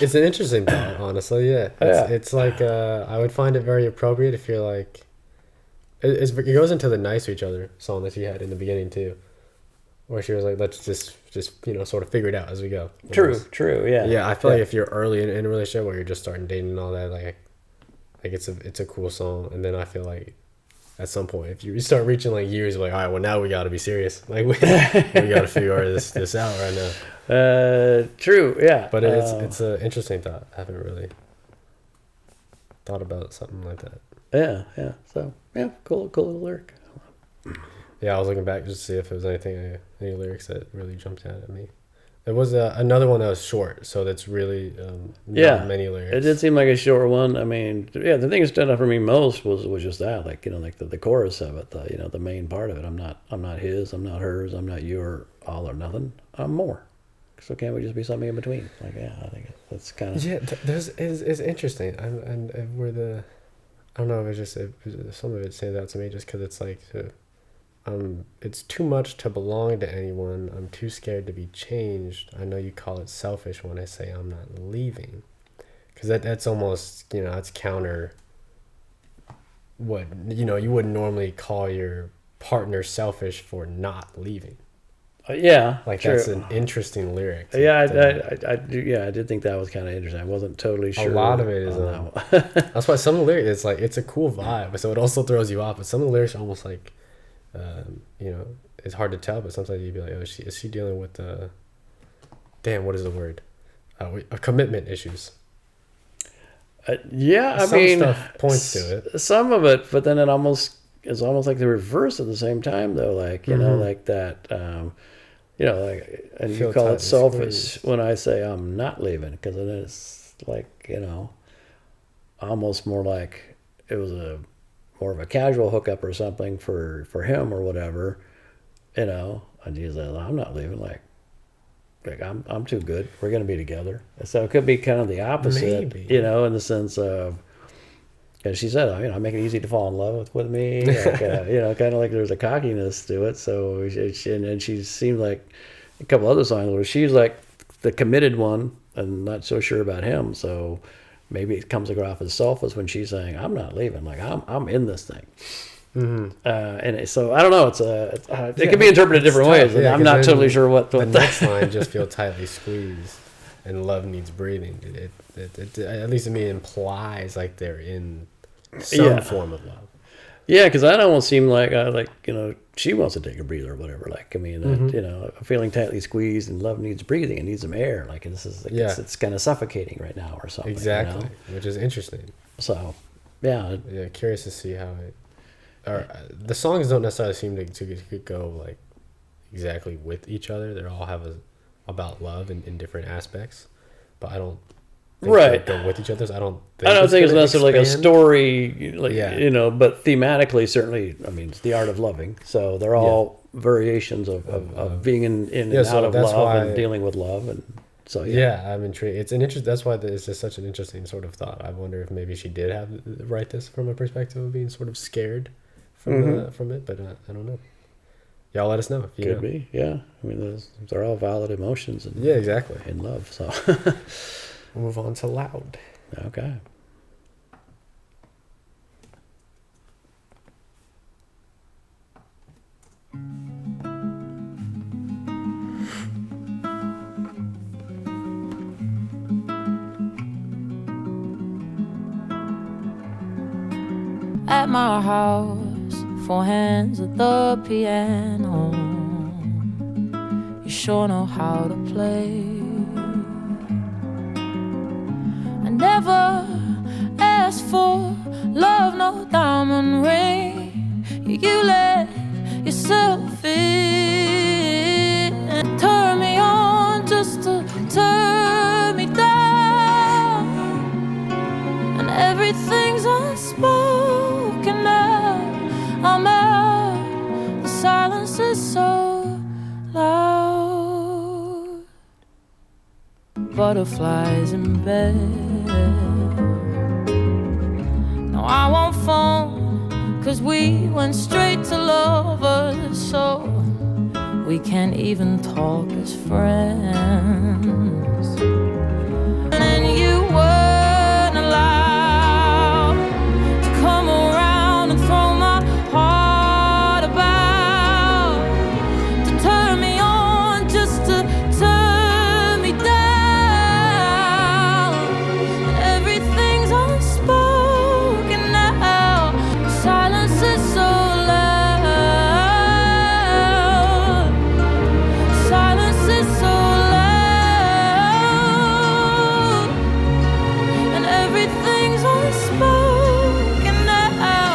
[SPEAKER 1] It's an interesting thought, honestly. Yeah, it's like I would find it very appropriate if you're like, it goes into the "Nice to Each Other" song that she had in the beginning too, where she was like, "Let's just sort of figure it out as we go."
[SPEAKER 2] True, yeah.
[SPEAKER 1] Yeah, I feel like if you're early in a relationship where you're just starting dating and all that, like it's a cool song, and then I feel like at some point if you start reaching like years, like, all right, well now we got to be serious, like we got to figure this out right now.
[SPEAKER 2] True, yeah.
[SPEAKER 1] But it's an interesting thought. I haven't really thought about something like that.
[SPEAKER 2] Yeah. So yeah, cool little lyric.
[SPEAKER 1] Yeah, I was looking back just to see if there was any lyrics that really jumped out at me. There was another one that was short, so that's really not many lyrics.
[SPEAKER 2] It did seem like a short one. I mean, yeah, the thing that stood out for me most was just that, like, you know, like the chorus of it, the main part of it. I'm not his, I'm not hers, I'm not your all or nothing. I'm more. So can't we just be something in between? Like, yeah, I think that's kind of
[SPEAKER 1] it's interesting. And where I don't know if some of it stands out to me just because it's like. It's too much to belong to anyone. I'm too scared to be changed. I know you call it selfish when I say I'm not leaving, because that's almost, it's counter what you wouldn't normally call your partner selfish for not leaving.
[SPEAKER 2] Yeah,
[SPEAKER 1] like
[SPEAKER 2] true.
[SPEAKER 1] That's an interesting lyric.
[SPEAKER 2] I did think that was kind of interesting. I wasn't totally sure.
[SPEAKER 1] A lot of it is that's why some of the lyrics, it's a cool vibe, so it also throws you off. But some of the lyrics are almost like. It's hard to tell, but sometimes you'd be like, oh, is she dealing with what is the word? Commitment issues.
[SPEAKER 2] Yeah,
[SPEAKER 1] some stuff points to it.
[SPEAKER 2] Some of it, but then it's almost like the reverse at the same time, though. Like, like that, and you call it selfish when I say I'm not leaving, because then it's like, almost more like it was more of a casual hookup or something for him or whatever, and he's like, I'm not leaving, like I'm too good, we're gonna be together. So it could be kind of the opposite. Maybe. In the sense of, and she said, I make it easy to fall in love with me, like, kind of like there's a cockiness to it. So and she seemed like a couple other songs where she's like the committed one and not so sure about him. So maybe it comes across as selfish when she's saying, "I'm not leaving. Like I'm in this thing." So I don't know. It can be interpreted different ways, and I'm not totally sure what
[SPEAKER 1] the next line just feel tightly squeezed, and love needs breathing. It at least to me implies like they're in some form of love.
[SPEAKER 2] Yeah, because I don't seem like she wants to take a breather or whatever. Like I mean, feeling tightly squeezed and love needs breathing. It needs some air. Like this is it's kind of suffocating right now or something.
[SPEAKER 1] Exactly, which is interesting.
[SPEAKER 2] So, yeah,
[SPEAKER 1] curious to see how it. Or the songs don't necessarily seem to go like exactly with each other. They all have about love in different aspects, but I don't think they go with each other. So I don't think
[SPEAKER 2] it's necessarily like a story, but thematically certainly. I mean, it's the art of loving. So they're all variations of being in and out of love and dealing with love, and so
[SPEAKER 1] I'm intrigued. It's an interest. That's why it's just such an interesting sort of thought. I wonder if maybe she did write this from a perspective of being sort of scared from it, but I don't know. Y'all let us know if you
[SPEAKER 2] could be. Yeah, I mean, they're all valid emotions. And,
[SPEAKER 1] exactly.
[SPEAKER 2] In love, so
[SPEAKER 1] we'll move on to Loud.
[SPEAKER 2] Okay.
[SPEAKER 3] At my house, 4 hands at the piano. You sure know how to play. I never asked for love, no diamond ring. You let yourself in and turn me on just to turn me down. And everything's unspoken now. I'm out, the silence is so loud. Butterflies in bed. No, I won't phone, 'cause we went straight to lovers. So we can't even talk as friends. And you weren't allowed to come around and throw my heart about, to turn me on just to turn me down. And everything's unspoken now. Silence is so loud. Silence is so loud. And everything's unspoken now.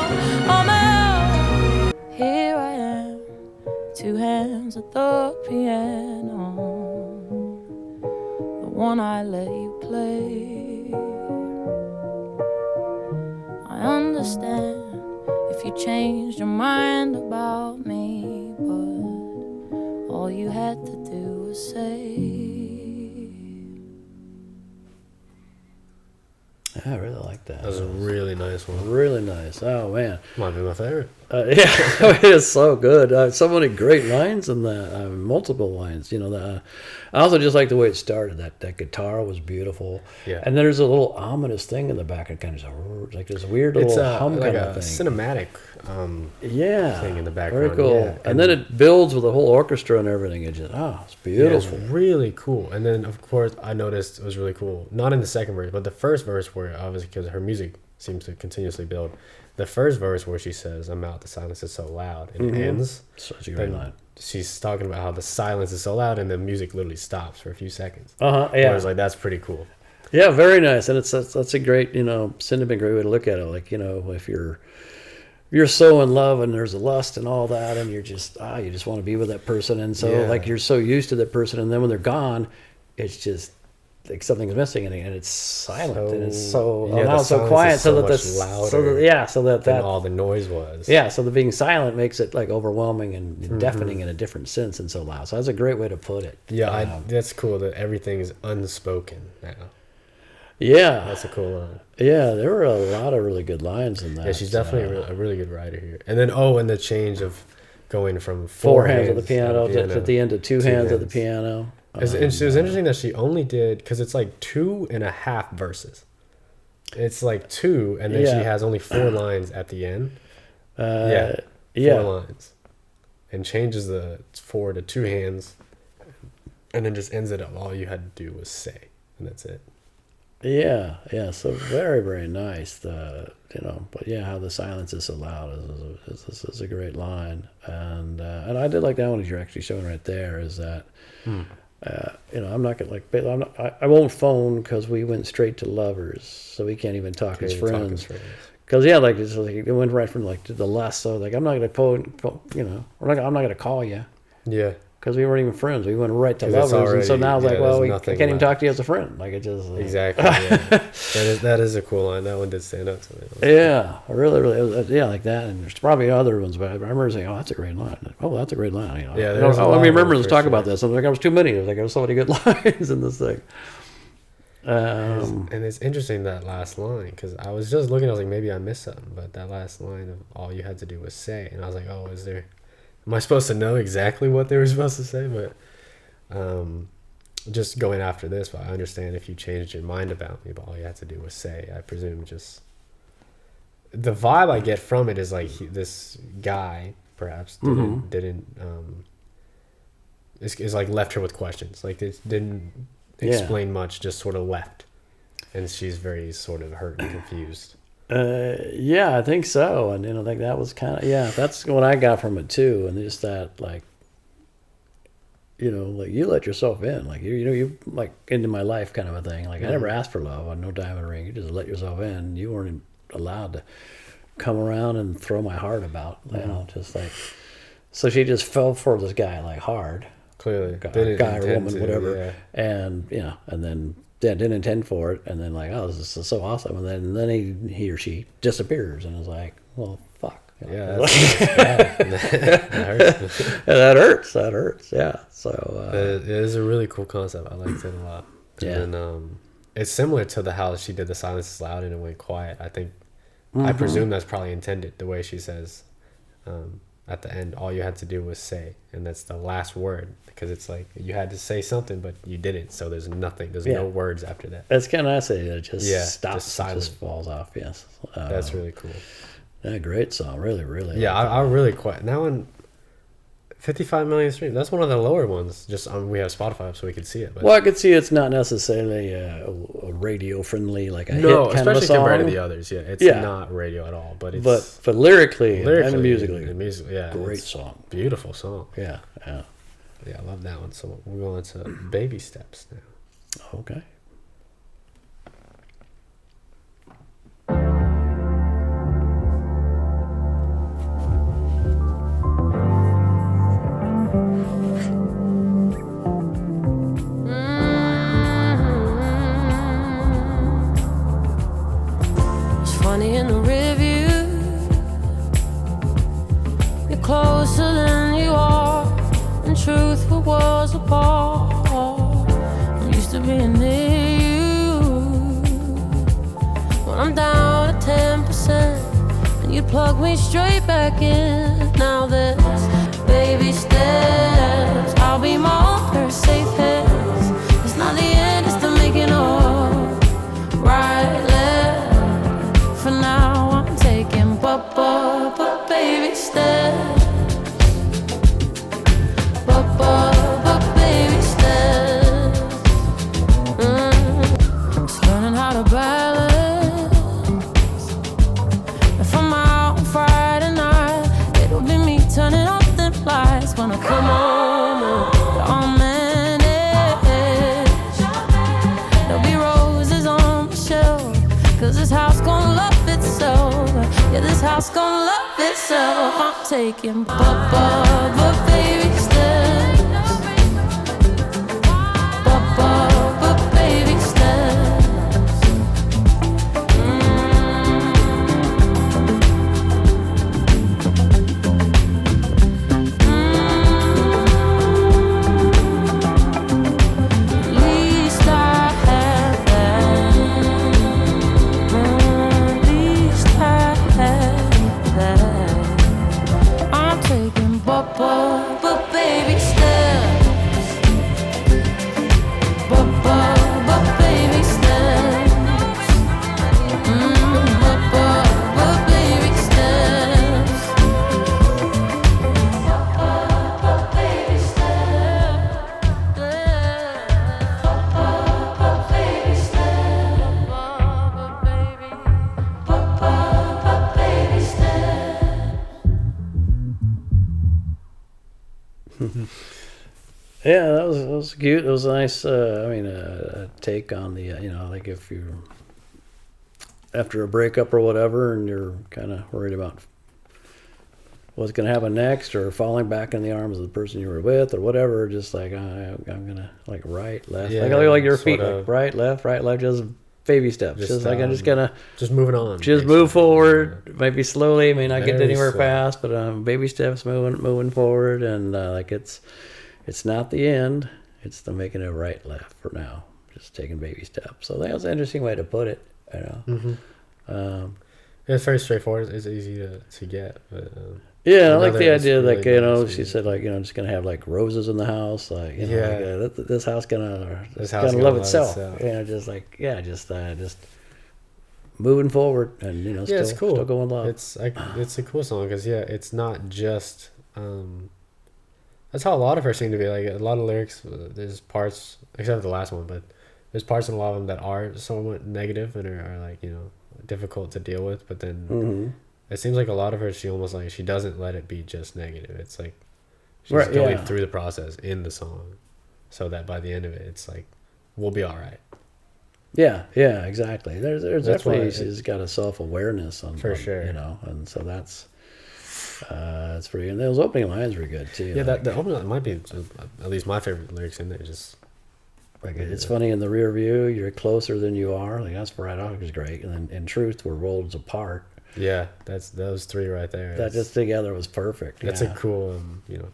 [SPEAKER 3] I'm out. Here I am, 2 hands at the piano, the one I let you play. I understand if you changed your mind about me, but all you had to do was say.
[SPEAKER 2] I really like that.
[SPEAKER 1] That was a really nice one.
[SPEAKER 2] Really nice. Oh man,
[SPEAKER 1] Might be my favorite.
[SPEAKER 2] It's so good. So many great lines in that. Multiple lines. I also just like the way it started. That guitar was beautiful.
[SPEAKER 1] Yeah.
[SPEAKER 2] And there's a little ominous thing in the back. It kind of like this weird little hum
[SPEAKER 1] like
[SPEAKER 2] kind
[SPEAKER 1] a
[SPEAKER 2] of thing.
[SPEAKER 1] cinematic
[SPEAKER 2] thing
[SPEAKER 1] in the background.
[SPEAKER 2] Very cool.
[SPEAKER 1] Yeah.
[SPEAKER 2] And then it builds with the whole orchestra and everything. It's just it's beautiful.
[SPEAKER 1] It's really cool. And then of course I noticed it was really cool. Not in the second verse, but the first verse where obviously because her music seems to continuously build. The first verse where she says, "I'm out, the silence is so loud," and it ends.
[SPEAKER 2] Such a great line.
[SPEAKER 1] She's talking about how the silence is so loud, and the music literally stops for a few seconds.
[SPEAKER 2] Yeah.
[SPEAKER 1] Whereas, like, that's pretty cool.
[SPEAKER 2] Yeah, very nice, and that's a great sentiment, great way to look at it. Like if you're so in love and there's a lust and all that, and you're just you just want to be with that person, and so like you're so used to that person, and then when they're gone, it's just like something's missing, and it's silent, and it's so now it's so quiet, so that that's
[SPEAKER 1] louder
[SPEAKER 2] so that
[SPEAKER 1] all the noise was.
[SPEAKER 2] Yeah, so the being silent makes it like overwhelming and deafening in a different sense, and so loud. So that's a great way to put it.
[SPEAKER 1] Yeah, that's cool that everything is unspoken now.
[SPEAKER 2] Yeah,
[SPEAKER 1] that's a cool line.
[SPEAKER 2] Yeah, there were a lot of really good lines in that.
[SPEAKER 1] Yeah, she's definitely a really good writer here. And then and the change of going from
[SPEAKER 2] 4 hands at the piano to at the end to 2 hands at the piano.
[SPEAKER 1] It was interesting that she only did, because it's like 2.5 verses. It's like 2, and then
[SPEAKER 2] Yeah.
[SPEAKER 1] she has only 4 lines at the end.
[SPEAKER 2] Yeah.
[SPEAKER 1] 4 lines, and changes the 4 to 2 hands, and then just ends it up. All you had to do was say, and that's it.
[SPEAKER 2] Yeah, yeah. So very, very nice. But yeah, how the silence is so loud is a great line, and I did like that one. As you're actually showing right there, is that I'm not gonna I won't phone because we went straight to lovers, so we can't even talk as friends. Because it went right from like to the last. So like I'm not gonna phone, I'm not gonna call you.
[SPEAKER 1] Yeah.
[SPEAKER 2] Because we weren't even friends. We went right to
[SPEAKER 1] 'Cause it's
[SPEAKER 2] lovers. And so
[SPEAKER 1] already-
[SPEAKER 2] now it's
[SPEAKER 1] yeah,
[SPEAKER 2] like, well,
[SPEAKER 1] there's
[SPEAKER 2] I
[SPEAKER 1] nothing
[SPEAKER 2] can't even
[SPEAKER 1] left.
[SPEAKER 2] talk to you as a friend. Like, it just...
[SPEAKER 1] Exactly. Yeah. that is a cool line. That one did stand out to me.
[SPEAKER 2] Yeah, really, like that. And there's probably other ones, but I remember saying, "Oh, that's a great line." Oh, that's a great line.
[SPEAKER 1] Yeah,
[SPEAKER 2] I
[SPEAKER 1] there's a lot
[SPEAKER 2] let me
[SPEAKER 1] of
[SPEAKER 2] remember
[SPEAKER 1] them
[SPEAKER 2] to
[SPEAKER 1] for
[SPEAKER 2] talk
[SPEAKER 1] sure.
[SPEAKER 2] about this. I was like, there was too many. There was so many good lines in this thing.
[SPEAKER 1] And it's interesting, that last line, because I was just looking, I was like, maybe I missed something, but that last line of all you had to do was say, and I was like, oh, am I supposed to know exactly what they were supposed to say? But just going after this, but I understand if you changed your mind about me, but all you had to do was say. I presume just the vibe I get from it is like this guy perhaps didn't is like left her with questions, like it didn't explain much, just sort of left, and she's very sort of hurt and confused.
[SPEAKER 2] Yeah, I think so. And like that was kind of that's what I got from it too. And just that like like you let yourself in, like you like into my life kind of a thing. Like I never asked for love, on no diamond ring. You just let yourself in. You weren't allowed to come around and throw my heart about. Just like, so she just fell for this guy like hard.
[SPEAKER 1] Clearly,
[SPEAKER 2] Guy or woman, whatever.
[SPEAKER 1] Yeah.
[SPEAKER 2] And and then didn't intend for it, and then like, oh, this is so awesome, and then he or she disappears, and is like, well, fuck.
[SPEAKER 1] Yeah, that's bad. That hurts.
[SPEAKER 2] That hurts. Yeah. So
[SPEAKER 1] it is a really cool concept. I liked it a lot. And then it's similar to how she did the silence is loud and it went quiet. I think I presume that's probably intended, the way she says at the end, all you had to do was say, and that's the last word, because it's like you had to say something but you didn't, so there's no words after that.
[SPEAKER 2] It's kind of nice that it just stops,
[SPEAKER 1] just silent.
[SPEAKER 2] it just falls off. Yes.
[SPEAKER 1] That's really cool.
[SPEAKER 2] Yeah, great song. Really, really.
[SPEAKER 1] Yeah, I really quite that one. 55 million streams. That's one of the lower ones. Just we have Spotify up so we can see it. But
[SPEAKER 2] Well, I could see it's not necessarily a radio friendly, like a
[SPEAKER 1] no,
[SPEAKER 2] hit kind of a
[SPEAKER 1] especially
[SPEAKER 2] song.
[SPEAKER 1] compared to the others. Yeah, it's not radio at all. But it's
[SPEAKER 2] but lyrically and
[SPEAKER 1] musically,
[SPEAKER 2] musically,
[SPEAKER 1] yeah,
[SPEAKER 2] great
[SPEAKER 1] it's
[SPEAKER 2] song.
[SPEAKER 1] beautiful song.
[SPEAKER 2] Yeah.
[SPEAKER 1] Yeah, I love that one. So we're going to Baby Steps now.
[SPEAKER 2] Okay.
[SPEAKER 3] It's funny in the review. You're closer than you are. In truth, we was apart. I'm used to being near you. When I'm down to 10%, and you plug me straight back in. Now there's baby steps. I'll be my own pair of safe hands. It's not the end, it's the making of. Right, left. For now, I'm taking but baby steps. But baby steps. Just learning how to balance. If I'm out on Friday night, it'll be me turning up the lights when I come home. I'll manage. There'll be roses on the shelf, 'cause this house gon' love itself. Yeah, this house gon' love itself. I'm taking but baby steps. But baby steps. At least I have that. At least I have that. I'm taking but
[SPEAKER 2] Yeah, that was cute. It was a nice. A take on the like if you after a breakup or whatever, and you're kind of worried about what's going to happen next, or falling back in the arms of the person you were with, or whatever. Just like I'm gonna like right, left,
[SPEAKER 1] Yeah,
[SPEAKER 2] like your feet,
[SPEAKER 1] sort of.
[SPEAKER 2] like right, left, just baby steps. Just like I'm just gonna
[SPEAKER 1] just moving on.
[SPEAKER 2] just move forward. Maybe slowly, may not get
[SPEAKER 1] Very
[SPEAKER 2] anywhere
[SPEAKER 1] slow.
[SPEAKER 2] fast, but baby steps, moving forward, and like it's not the end. It's the making it right, left for now. Just taking baby steps. So that was an interesting way to put it. You know.
[SPEAKER 1] Mm-hmm. It's very straightforward. It's easy to get. But,
[SPEAKER 2] Yeah, I like
[SPEAKER 1] another
[SPEAKER 2] the
[SPEAKER 1] is
[SPEAKER 2] idea,
[SPEAKER 1] really
[SPEAKER 2] like
[SPEAKER 1] nice
[SPEAKER 2] she
[SPEAKER 1] and-
[SPEAKER 2] said, like just gonna have like roses in the house, like
[SPEAKER 1] Yeah.
[SPEAKER 2] this house gonna
[SPEAKER 1] This house
[SPEAKER 2] gonna
[SPEAKER 1] gonna
[SPEAKER 2] love
[SPEAKER 1] love
[SPEAKER 2] itself.
[SPEAKER 1] itself.
[SPEAKER 2] Just like just moving forward, and
[SPEAKER 1] yeah,
[SPEAKER 2] still,
[SPEAKER 1] it's cool.
[SPEAKER 2] still going love.
[SPEAKER 1] It's a cool song because it's not just. That's how a lot of her seem to be. Like a lot of lyrics, there's parts, except for the last one, but there's parts in a lot of them that are somewhat negative and are like difficult to deal with. But then
[SPEAKER 2] Mm-hmm.
[SPEAKER 1] it seems like a lot of her, she almost like she doesn't let it be just negative. It's like she's
[SPEAKER 2] Right,
[SPEAKER 1] going
[SPEAKER 2] yeah.
[SPEAKER 1] through the process in the song, so that by the end of it, it's like we'll be all right.
[SPEAKER 2] Yeah, exactly. There's
[SPEAKER 1] That's why
[SPEAKER 2] definitely she's got a self awareness on
[SPEAKER 1] For sure.
[SPEAKER 2] and so that's pretty. And those opening lines were good too.
[SPEAKER 1] Yeah,
[SPEAKER 2] like,
[SPEAKER 1] that opening line might be at least my favorite lyrics in there. Just
[SPEAKER 2] like, it's funny in the rear view. You're closer than you are. Like that's right off is great. And then in truth, we're worlds apart.
[SPEAKER 1] yeah, that's those three right there.
[SPEAKER 2] That
[SPEAKER 1] That's-
[SPEAKER 2] just together was perfect.
[SPEAKER 1] That's
[SPEAKER 2] yeah.
[SPEAKER 1] a cool,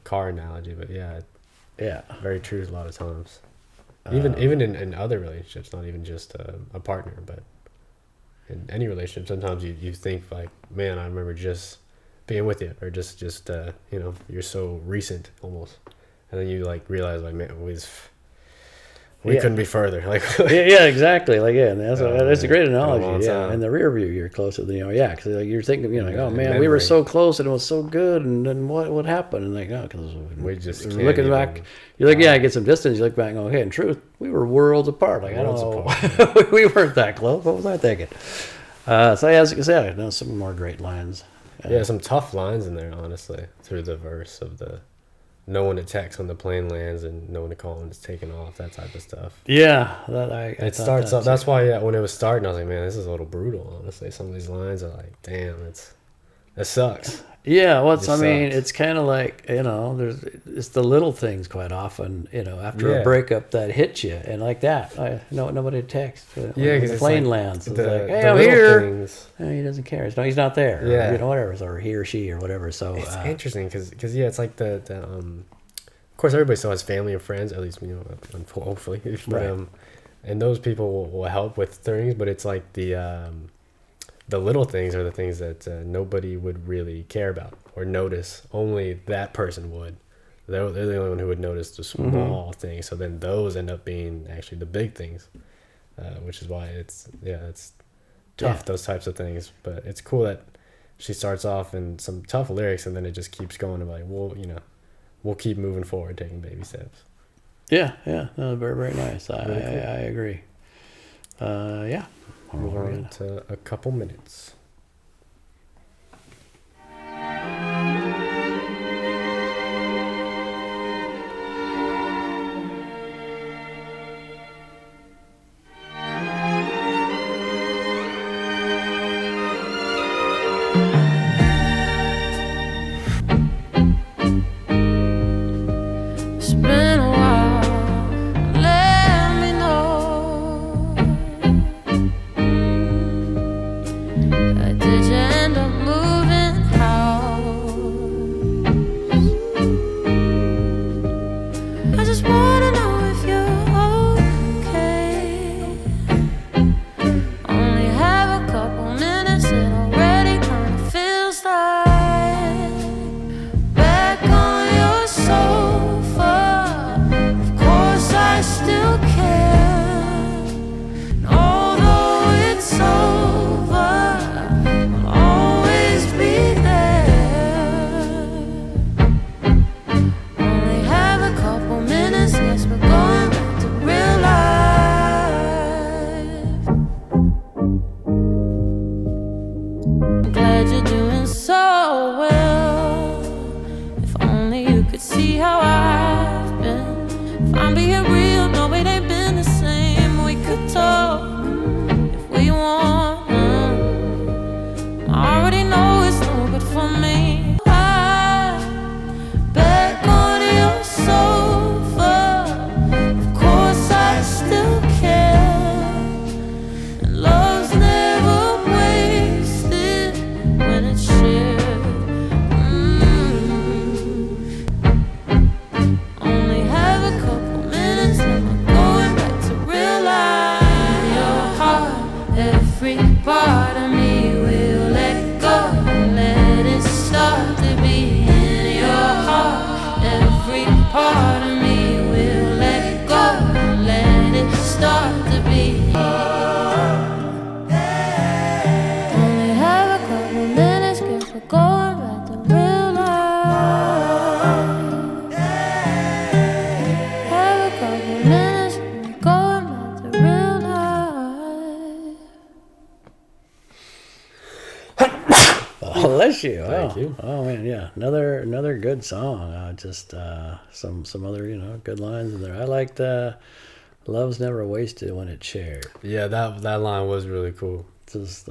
[SPEAKER 1] car analogy, but yeah,
[SPEAKER 2] Yeah.
[SPEAKER 1] very true a lot of times.
[SPEAKER 2] Uh,
[SPEAKER 1] Even in other relationships, not even just a partner, but in any relationship, sometimes you think like, man, I remember just being with you, or just you're so recent almost, and then you like realize like, man, we
[SPEAKER 2] Yeah.
[SPEAKER 1] couldn't be further. Like,
[SPEAKER 2] Yeah, exactly. Like, yeah, and that's
[SPEAKER 1] Oh,
[SPEAKER 2] that's a
[SPEAKER 1] man.
[SPEAKER 2] great
[SPEAKER 1] Been a
[SPEAKER 2] analogy.
[SPEAKER 1] long
[SPEAKER 2] Yeah,
[SPEAKER 1] time.
[SPEAKER 2] in the rear view, you're closer than you are. Yeah, because like, you're thinking, like,
[SPEAKER 1] Yeah,
[SPEAKER 2] oh
[SPEAKER 1] in
[SPEAKER 2] man, we were
[SPEAKER 1] memory.
[SPEAKER 2] so close and it was so good, and then what happened? And like, no, because
[SPEAKER 1] We just can't
[SPEAKER 2] looking
[SPEAKER 1] even-
[SPEAKER 2] back, you're like, yeah, I get some distance. You look back and go, okay, in truth, we were worlds apart. Like,
[SPEAKER 1] Worlds
[SPEAKER 2] I don't know, we weren't that close. What was I thinking? So yeah, as I said, no, some more great lines.
[SPEAKER 1] yeah, some tough lines in there, honestly, through the verse of the knowing to text when the plane lands and knowing to call when it's taking off, that type of stuff.
[SPEAKER 2] Yeah, that I
[SPEAKER 1] It
[SPEAKER 2] thought
[SPEAKER 1] starts up.
[SPEAKER 2] that-
[SPEAKER 1] That's why, when it was starting, I was like, man, this is a little brutal. Honestly, some of these lines are like, damn, it sucks.
[SPEAKER 2] Yeah, well, it's,
[SPEAKER 1] It
[SPEAKER 2] I mean,
[SPEAKER 1] sucks.
[SPEAKER 2] it's kind of like, it's the little things quite often, after
[SPEAKER 1] Yeah.
[SPEAKER 2] a breakup that hit you, and like that, nobody texts. When
[SPEAKER 1] Yeah,
[SPEAKER 2] the
[SPEAKER 1] because
[SPEAKER 2] plane lands, it's like, hey, I'm
[SPEAKER 1] little
[SPEAKER 2] here.
[SPEAKER 1] things.
[SPEAKER 2] And he doesn't care. He's not there.
[SPEAKER 1] Yeah.
[SPEAKER 2] Or, whatever, or he or she or whatever. So
[SPEAKER 1] It's interesting because yeah, it's like the of course everybody still has family and friends, at least hopefully, but
[SPEAKER 2] Right.
[SPEAKER 1] and those people will help with things, but it's like the little things are the things that nobody would really care about or notice. Only that person would. They're the only one who would notice the small things. So then those end up being actually the big things, which is why it's tough,
[SPEAKER 2] Yeah.
[SPEAKER 1] those types of things. But it's cool that she starts off in some tough lyrics and then it just keeps going to like, well, we'll keep moving forward, taking baby steps.
[SPEAKER 2] yeah, no, very, very nice. I
[SPEAKER 1] Really cool.
[SPEAKER 2] I agree. Yeah.
[SPEAKER 1] Move on to a couple minutes.
[SPEAKER 3] It's been a while. Let me know. Did you end up moving house? I just wanna know if you're okay. Only have a couple minutes and already kinda feels like back on your sofa. Of course I still care. And although it's over, I'll always be there. Only have a couple minutes, yes, we're going back to real life. I'm glad you're doing so well. If only you could see how I part of me will let go and let it start to be in your heart. Every part of me will let go and let it start to be. Only have a couple minutes, guess we're going back to real life. Have a couple minutes, we're going back to real life.
[SPEAKER 2] Bless you.
[SPEAKER 1] Thank you.
[SPEAKER 2] Oh man, yeah. Another good song. Just some other good lines in there. I liked "Love's never wasted when it's shared."
[SPEAKER 1] Yeah, that line was really cool.
[SPEAKER 2] Just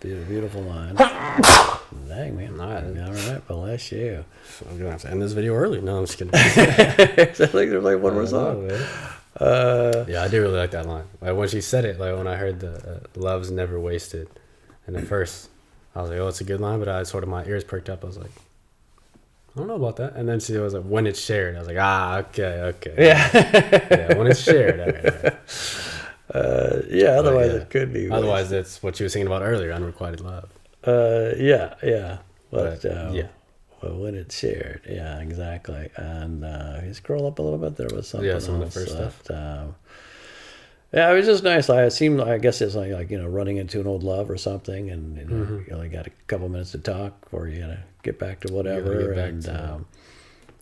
[SPEAKER 2] beautiful line. Dang man.
[SPEAKER 1] All
[SPEAKER 2] right. Bless you.
[SPEAKER 1] I'm gonna have to end this video early. No, I'm just kidding.
[SPEAKER 2] There's like one more song.
[SPEAKER 1] Yeah, I do really like that line. Like when she said it, like when I heard the "Love's never wasted," and at first I was like, "Oh, it's a good line," but I sort of my ears perked up. I was like, "I don't know about that." And then she was like, "When it's shared," I was like, okay.
[SPEAKER 2] Yeah.
[SPEAKER 1] When it's shared. All right.
[SPEAKER 2] Otherwise
[SPEAKER 1] yeah.
[SPEAKER 2] it could be.
[SPEAKER 1] Otherwise, that's what you were singing about earlier, unrequited love.
[SPEAKER 2] Yeah. But
[SPEAKER 1] yeah.
[SPEAKER 2] Well, when it's shared, yeah, exactly. And you scroll up a little bit, there was something
[SPEAKER 1] Some of the
[SPEAKER 2] else
[SPEAKER 1] first stuff.
[SPEAKER 2] Yeah, it was just nice. It seemed, I guess it's like running into an old love or something, and you only got a couple minutes to talk before you gotta get back to whatever.
[SPEAKER 1] Get back
[SPEAKER 2] and
[SPEAKER 1] to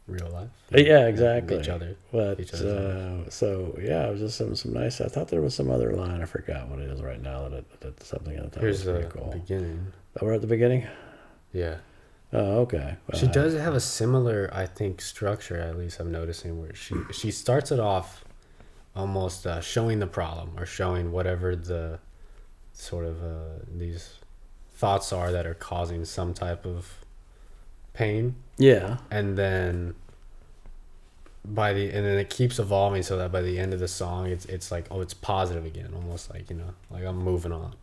[SPEAKER 1] real life.
[SPEAKER 2] yeah, exactly.
[SPEAKER 1] Each other.
[SPEAKER 2] But
[SPEAKER 1] each other's
[SPEAKER 2] so yeah, it was just some nice. I thought there was some other line. I forgot what it is right now. That something I thought
[SPEAKER 1] Here's
[SPEAKER 2] was
[SPEAKER 1] the
[SPEAKER 2] pretty cool.
[SPEAKER 1] beginning.
[SPEAKER 2] Oh, we're at the beginning.
[SPEAKER 1] Yeah.
[SPEAKER 2] Oh, okay. Well,
[SPEAKER 1] She does have a similar, I think, structure, at least I'm noticing, where she starts it off almost showing the problem or showing whatever the sort of these thoughts are that are causing some type of pain.
[SPEAKER 2] Yeah.
[SPEAKER 1] And then and then it keeps evolving so that by the end of the song it's like, oh, it's positive again, almost like, like I'm moving on.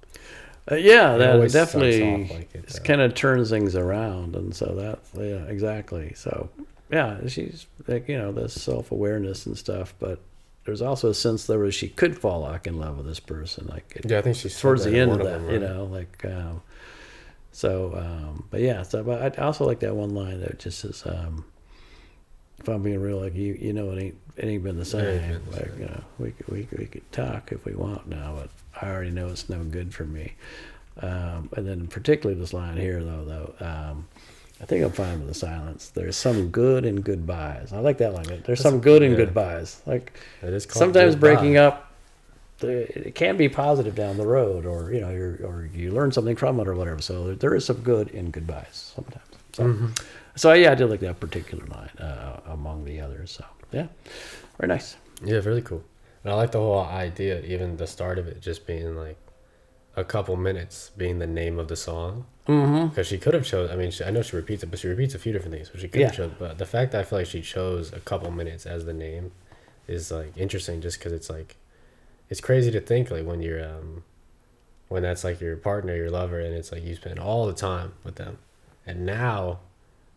[SPEAKER 2] Yeah,
[SPEAKER 1] It
[SPEAKER 2] that
[SPEAKER 1] always
[SPEAKER 2] definitely
[SPEAKER 1] starts off like it
[SPEAKER 2] kind of turns things around, and so yeah, exactly. So yeah, she's like this self-awareness and stuff, but there's also a sense there was she could fall like in love with this person, like
[SPEAKER 1] Yeah, I think she's
[SPEAKER 2] towards the end of that,
[SPEAKER 1] them, right?
[SPEAKER 2] but yeah, but I also like that one line that just says, if I'm being real, like it ain't been the same. Like we could talk if we want now, but I already know it's no good for me. And then particularly this line here, though, I think I'm fine with the silence. There's some good in goodbyes. I like that line. There's some good in goodbyes. Like
[SPEAKER 1] It is called
[SPEAKER 2] sometimes
[SPEAKER 1] goodbye.
[SPEAKER 2] breaking up, it can be positive down the road, or or you learn something from it or whatever. So there is some good in goodbyes sometimes. So, so yeah, I did like that particular line among the others. So yeah, very nice.
[SPEAKER 1] Yeah, really cool. And I like the whole idea, even the start of it just being like a couple minutes being the name of the song. Because she could have chose, I know she repeats it, but she repeats a few different things. So she could have chose, but the fact that I feel like she chose a couple minutes as the name is like interesting, just because it's like, it's crazy to think like when you're, when that's like your partner, your lover, and it's like you spend all the time with them. And now,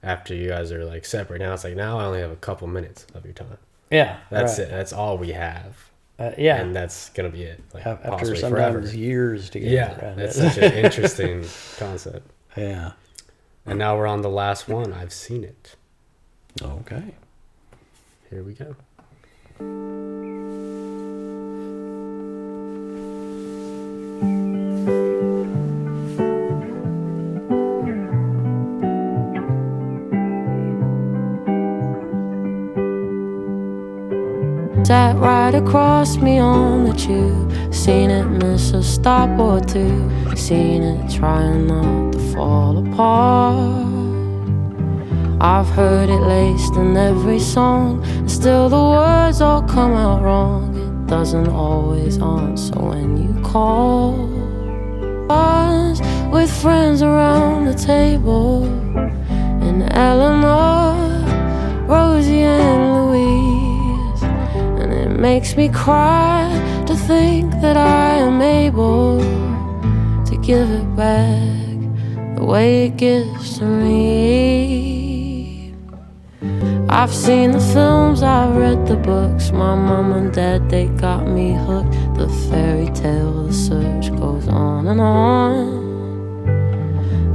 [SPEAKER 1] after you guys are like separate, now it's like, now I only have a couple minutes of your time.
[SPEAKER 2] Yeah,
[SPEAKER 1] That's
[SPEAKER 2] right.
[SPEAKER 1] it. That's all we have.
[SPEAKER 2] Yeah,
[SPEAKER 1] And that's going to be it. Like,
[SPEAKER 2] after
[SPEAKER 1] possibly
[SPEAKER 2] sometimes
[SPEAKER 1] forever.
[SPEAKER 2] years together.
[SPEAKER 1] Yeah,
[SPEAKER 2] right?
[SPEAKER 1] that's such an interesting concept.
[SPEAKER 2] Yeah.
[SPEAKER 1] And now we're on the last one. I've seen it.
[SPEAKER 2] Okay.
[SPEAKER 1] Here we go.
[SPEAKER 3] Sat right across me on the tube. Seen it miss a stop or two. Seen it trying not to fall apart. I've heard it laced in every song, and still the words all come out wrong. It doesn't always answer when you call. Us with friends around the table, and Eleanor, Rosie and Louise, and it makes me cry to think that I am able to give it back the way it gives to me. I've seen the films, I've read the books. My mom and dad, they got me hooked. the fairy tale, the search goes on and on.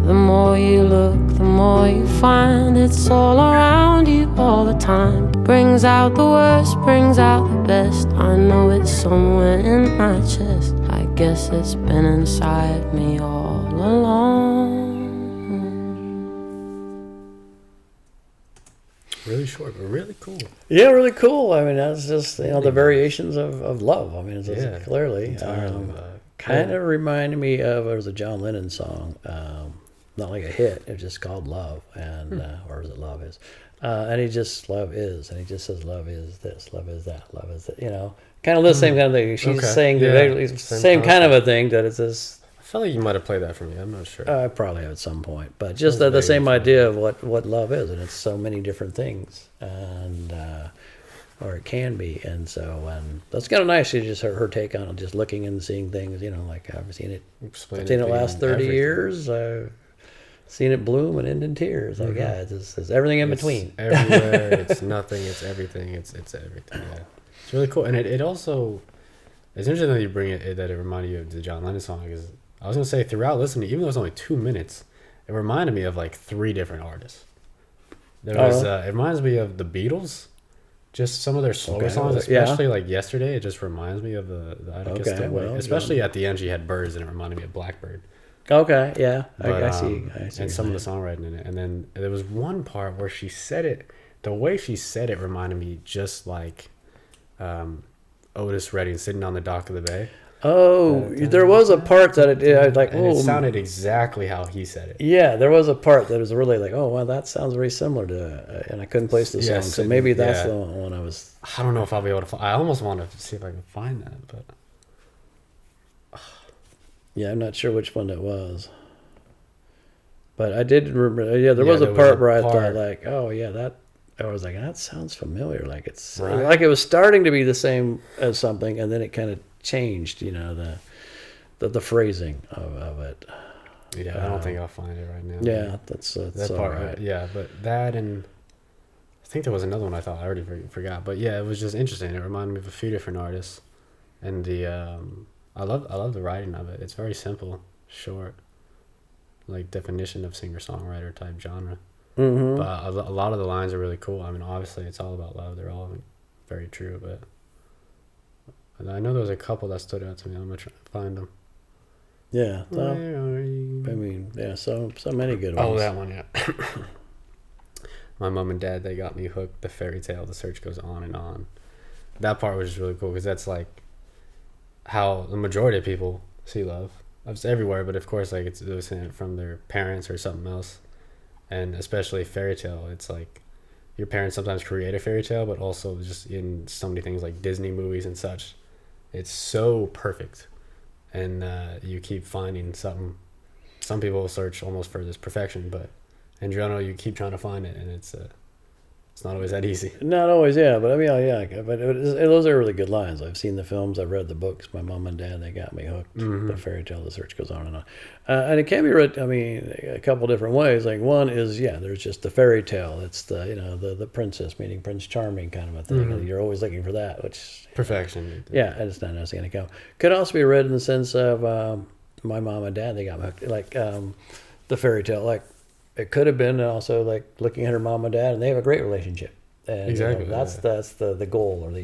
[SPEAKER 3] The more you look, the more you find. It's all around you all the time. Brings out the worst, brings out the best. I know it's somewhere in my chest. I guess it's been inside me all along.
[SPEAKER 1] Really short, but really cool.
[SPEAKER 2] Yeah, really cool. I mean, that's just the variations of love. I mean, it's just
[SPEAKER 1] Yeah,
[SPEAKER 2] clearly
[SPEAKER 1] entirely,
[SPEAKER 2] kind of reminded me of there was a John Lennon song, not like a hit. It was just called Love, and or is it Love Is? And he just love is, and he just says love is this, love is that, love is that. Kind of the same kind of thing. She's
[SPEAKER 1] Okay.
[SPEAKER 2] saying
[SPEAKER 1] Yeah,
[SPEAKER 2] the
[SPEAKER 1] same
[SPEAKER 2] same kind of
[SPEAKER 1] concept.
[SPEAKER 2] a thing that it's this.
[SPEAKER 1] I felt like you might have played that for me. I'm not sure.
[SPEAKER 2] I probably have at some point, but just
[SPEAKER 1] Sounds
[SPEAKER 2] the same
[SPEAKER 1] vague.
[SPEAKER 2] idea of what love is, and it's so many different things, and or it can be, and so that's kind of nice. She just her take on it, just looking and seeing things. Like I've seen it,
[SPEAKER 1] Explain
[SPEAKER 2] I've seen it
[SPEAKER 1] being
[SPEAKER 2] last 30
[SPEAKER 1] everything.
[SPEAKER 2] years. I've seen it bloom and end in tears. Like yeah, it's everything in
[SPEAKER 1] It's
[SPEAKER 2] between.
[SPEAKER 1] everywhere. It's nothing. It's everything. It's everything. Yeah, it's really cool. And it also, it's interesting that you bring it that it reminded you of the John Lennon song. Because I was gonna say throughout listening, even though it's only 2 minutes, it reminded me of like 3 different artists. There was it reminds me of the Beatles. Just some of their slower
[SPEAKER 2] Okay,
[SPEAKER 1] songs,
[SPEAKER 2] yeah.
[SPEAKER 1] especially like Yesterday, it just reminds me of the Atticus
[SPEAKER 2] Okay,
[SPEAKER 1] Stairway.
[SPEAKER 2] well,
[SPEAKER 1] Especially at the end, she had birds, and it reminded me of Blackbird.
[SPEAKER 2] Okay, yeah,
[SPEAKER 1] But,
[SPEAKER 2] I see.
[SPEAKER 1] And some of the songwriting in it. And then there was one part where she said it, the way she said it reminded me just like Otis Redding sitting on the dock of the bay.
[SPEAKER 2] Oh, there was a part that I like.
[SPEAKER 1] And
[SPEAKER 2] Oh,
[SPEAKER 1] it sounded exactly how he said it.
[SPEAKER 2] yeah, there was a part that was really like, oh, wow, that sounds very similar to, and I couldn't place the song,
[SPEAKER 1] Yes,
[SPEAKER 2] so maybe
[SPEAKER 1] yeah.
[SPEAKER 2] that's the one I was.
[SPEAKER 1] I don't know if I'll be able to find. I almost want to see if I can find that, but
[SPEAKER 2] Yeah, I'm not sure which one it was, but I did remember. Yeah, there
[SPEAKER 1] Yeah,
[SPEAKER 2] was a
[SPEAKER 1] there was
[SPEAKER 2] part
[SPEAKER 1] a
[SPEAKER 2] where I
[SPEAKER 1] part.
[SPEAKER 2] thought like, oh yeah, that. I was like, that sounds familiar. Like it's
[SPEAKER 1] Right.
[SPEAKER 2] like it was starting to be the same as something, and then it kind of changed. The phrasing of it.
[SPEAKER 1] yeah, I don't think I'll find it right now.
[SPEAKER 2] Yeah, that's
[SPEAKER 1] that
[SPEAKER 2] all
[SPEAKER 1] part,
[SPEAKER 2] right.
[SPEAKER 1] yeah, but that and I think there was another one I thought I already forgot, but yeah, it was just interesting. It reminded me of a few different artists, and the I love the writing of it. It's very simple, short, like definition of singer songwriter type genre.
[SPEAKER 2] Mm-hmm.
[SPEAKER 1] But a lot of the lines are really cool. I mean, obviously it's all about love. They're all very true, but and I know there was a couple that stood out to me. I'm gonna try to find them.
[SPEAKER 2] Yeah. So,
[SPEAKER 1] Where are you?
[SPEAKER 2] I mean, yeah. So many good ones.
[SPEAKER 1] Oh, that one, yeah. My mom and dad, they got me hooked. The fairy tale, the search goes on and on. That part was just really cool because that's like how the majority of people see love. It's everywhere, but of course, like it's listening it from their parents or something else, and especially fairy tale. It's like your parents sometimes create a fairy tale, but also just in so many things like Disney movies and such. It's so perfect, and you keep finding something. Some people search almost for this perfection, but in general, you keep trying to find it, and it's not always that easy.
[SPEAKER 2] Not always, yeah. But I mean, yeah. But those are really good lines. I've seen the films. I've read the books. My mom and dad, they got me hooked.
[SPEAKER 1] Mm-hmm.
[SPEAKER 2] The fairy tale, the search goes on and on. And it can be read. I mean, a couple different ways. Like one is, yeah, there's just the fairy tale. It's the princess meeting Prince Charming kind of a thing.
[SPEAKER 1] Mm-hmm.
[SPEAKER 2] And you're always looking for that, which
[SPEAKER 1] Perfection.
[SPEAKER 2] yeah, and it's not necessarily going to come. Could also be read in the sense of my mom and dad, they got me hooked. Like the fairy tale, like it could have been also like looking at her mom and dad, and they have a great relationship. And
[SPEAKER 1] Exactly,
[SPEAKER 2] that's the goal or the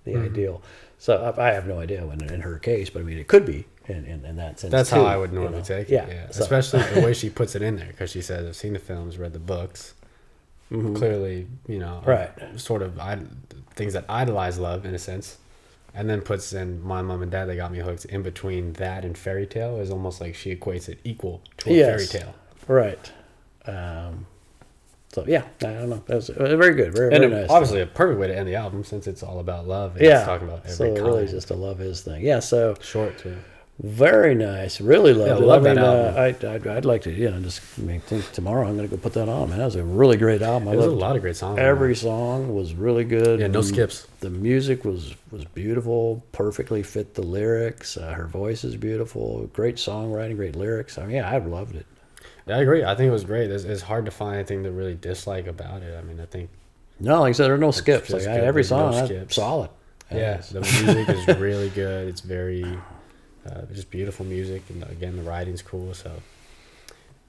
[SPEAKER 1] Mm-hmm.
[SPEAKER 2] ideal. So I have no idea when in her case, but I mean it could be in that sense.
[SPEAKER 1] That's
[SPEAKER 2] too,
[SPEAKER 1] how I would normally take it. Yeah.
[SPEAKER 2] So-
[SPEAKER 1] Especially the way she puts it in there, because she says, I've seen the films, read the books. Clearly,
[SPEAKER 2] Right.
[SPEAKER 1] sort of things that idolize love in a sense. And then puts in my mom and dad, they got me hooked. In between that and fairy tale is almost like she equates it equal to a
[SPEAKER 2] Yes.
[SPEAKER 1] fairy tale.
[SPEAKER 2] right. So yeah, I don't know. That was very good, very
[SPEAKER 1] And
[SPEAKER 2] nice.
[SPEAKER 1] obviously a perfect way to end the album since it's all about love. And
[SPEAKER 2] yeah.
[SPEAKER 1] It's talking about every
[SPEAKER 2] so
[SPEAKER 1] kind.
[SPEAKER 2] really just a love is thing. Yeah. So
[SPEAKER 1] Short too.
[SPEAKER 2] very nice. Really loved it.
[SPEAKER 1] love
[SPEAKER 2] I
[SPEAKER 1] that
[SPEAKER 2] mean,
[SPEAKER 1] album.
[SPEAKER 2] I'd like to, think tomorrow I'm going to go put that on. Man, that was a really great album. I
[SPEAKER 1] There's a
[SPEAKER 2] loved
[SPEAKER 1] lot of great songs. on
[SPEAKER 2] every
[SPEAKER 1] there.
[SPEAKER 2] song was really good.
[SPEAKER 1] Yeah, no skips.
[SPEAKER 2] The music was beautiful, perfectly fit the lyrics. Her voice is beautiful. Great songwriting, great lyrics. I mean, yeah, I loved it.
[SPEAKER 1] Yeah, I agree. I think it was great. It's hard to find anything to really dislike about it. I mean, I think
[SPEAKER 2] No, like I said, there are no skips.
[SPEAKER 1] just
[SPEAKER 2] Like
[SPEAKER 1] good.
[SPEAKER 2] every
[SPEAKER 1] There's no
[SPEAKER 2] song,
[SPEAKER 1] skips.
[SPEAKER 2] solid.
[SPEAKER 1] Yeah,
[SPEAKER 2] Yes.
[SPEAKER 1] the music is really good. It's very just beautiful music, and again, the writing's cool. So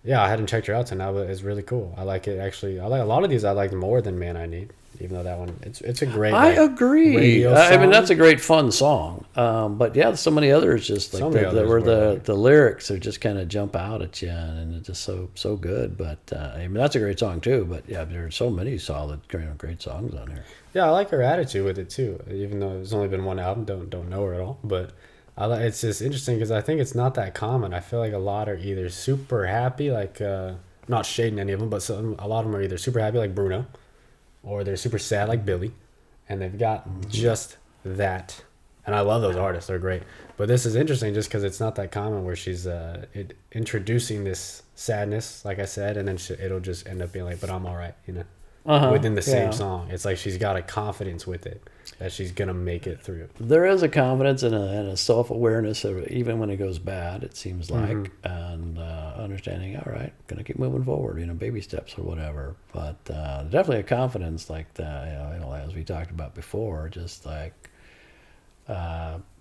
[SPEAKER 1] yeah, I hadn't checked her out till now, but it's really cool. I like it actually. I like a lot of these. I like more than "Man I Need," even though that one it's a great.
[SPEAKER 2] I
[SPEAKER 1] like,
[SPEAKER 2] agree.
[SPEAKER 1] radio
[SPEAKER 2] I mean,
[SPEAKER 1] song.
[SPEAKER 2] that's a great fun song. But yeah, so many others just like
[SPEAKER 1] So many
[SPEAKER 2] that
[SPEAKER 1] others
[SPEAKER 2] where
[SPEAKER 1] were
[SPEAKER 2] the lyrics are just kind of jump out at you, and it's just so good. But I mean, that's a great song too. But yeah, there's so many solid, great songs on here.
[SPEAKER 1] Yeah, I like her attitude with it too. Even though it's only been one album, don't know her at all, but it's just interesting because I think it's not that common. I feel like a lot are either super happy, like not shading any of them, but a lot of them are either super happy, like Bruno, or they're super sad, like Billy, and they've got just that. And I love those artists; they're great. But this is interesting just because it's not that common where she's introducing this sadness, like I said, and then it'll just end up being like, "But I'm all right," you know. Within the same song. It's like she's got a confidence with it that she's gonna make it through.
[SPEAKER 2] There is a confidence and a self awareness of even when it goes bad. It seems like, and understanding. All right, gonna keep moving forward. Baby steps or whatever. But definitely a confidence like that. As we talked about before, just like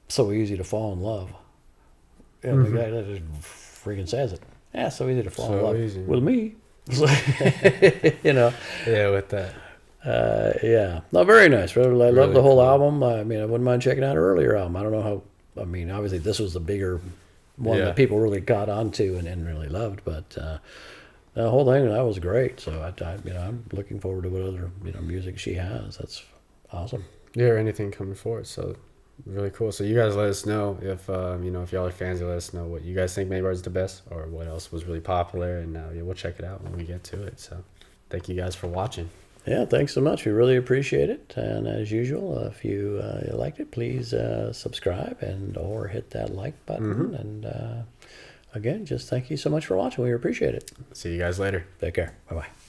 [SPEAKER 2] so easy to fall in love. The guy that just freaking says it. Yeah, so easy to fall in
[SPEAKER 1] So
[SPEAKER 2] love
[SPEAKER 1] easy.
[SPEAKER 2] with me.
[SPEAKER 1] Yeah, with that.
[SPEAKER 2] Yeah, no, very nice. I love
[SPEAKER 1] Really
[SPEAKER 2] the whole
[SPEAKER 1] cool.
[SPEAKER 2] album. I mean, I wouldn't mind checking out her earlier album. I don't know how. I mean, obviously this was the bigger one
[SPEAKER 1] Yeah.
[SPEAKER 2] that people really got onto and really loved. But the whole thing that was great. So I'm looking forward to what other music she has. That's awesome.
[SPEAKER 1] Yeah, or anything coming forward. So really cool. So you guys let us know if if y'all are fans. You let us know what you guys think maybe is the best or what else was really popular, and we'll check it out when we get to it. So thank you guys for watching.
[SPEAKER 2] Yeah, thanks so much. We really appreciate it. And as usual, if you liked it, please subscribe or hit that like button. And again, just thank you so much for watching. We appreciate it.
[SPEAKER 1] See you guys later.
[SPEAKER 2] Take care. Bye bye.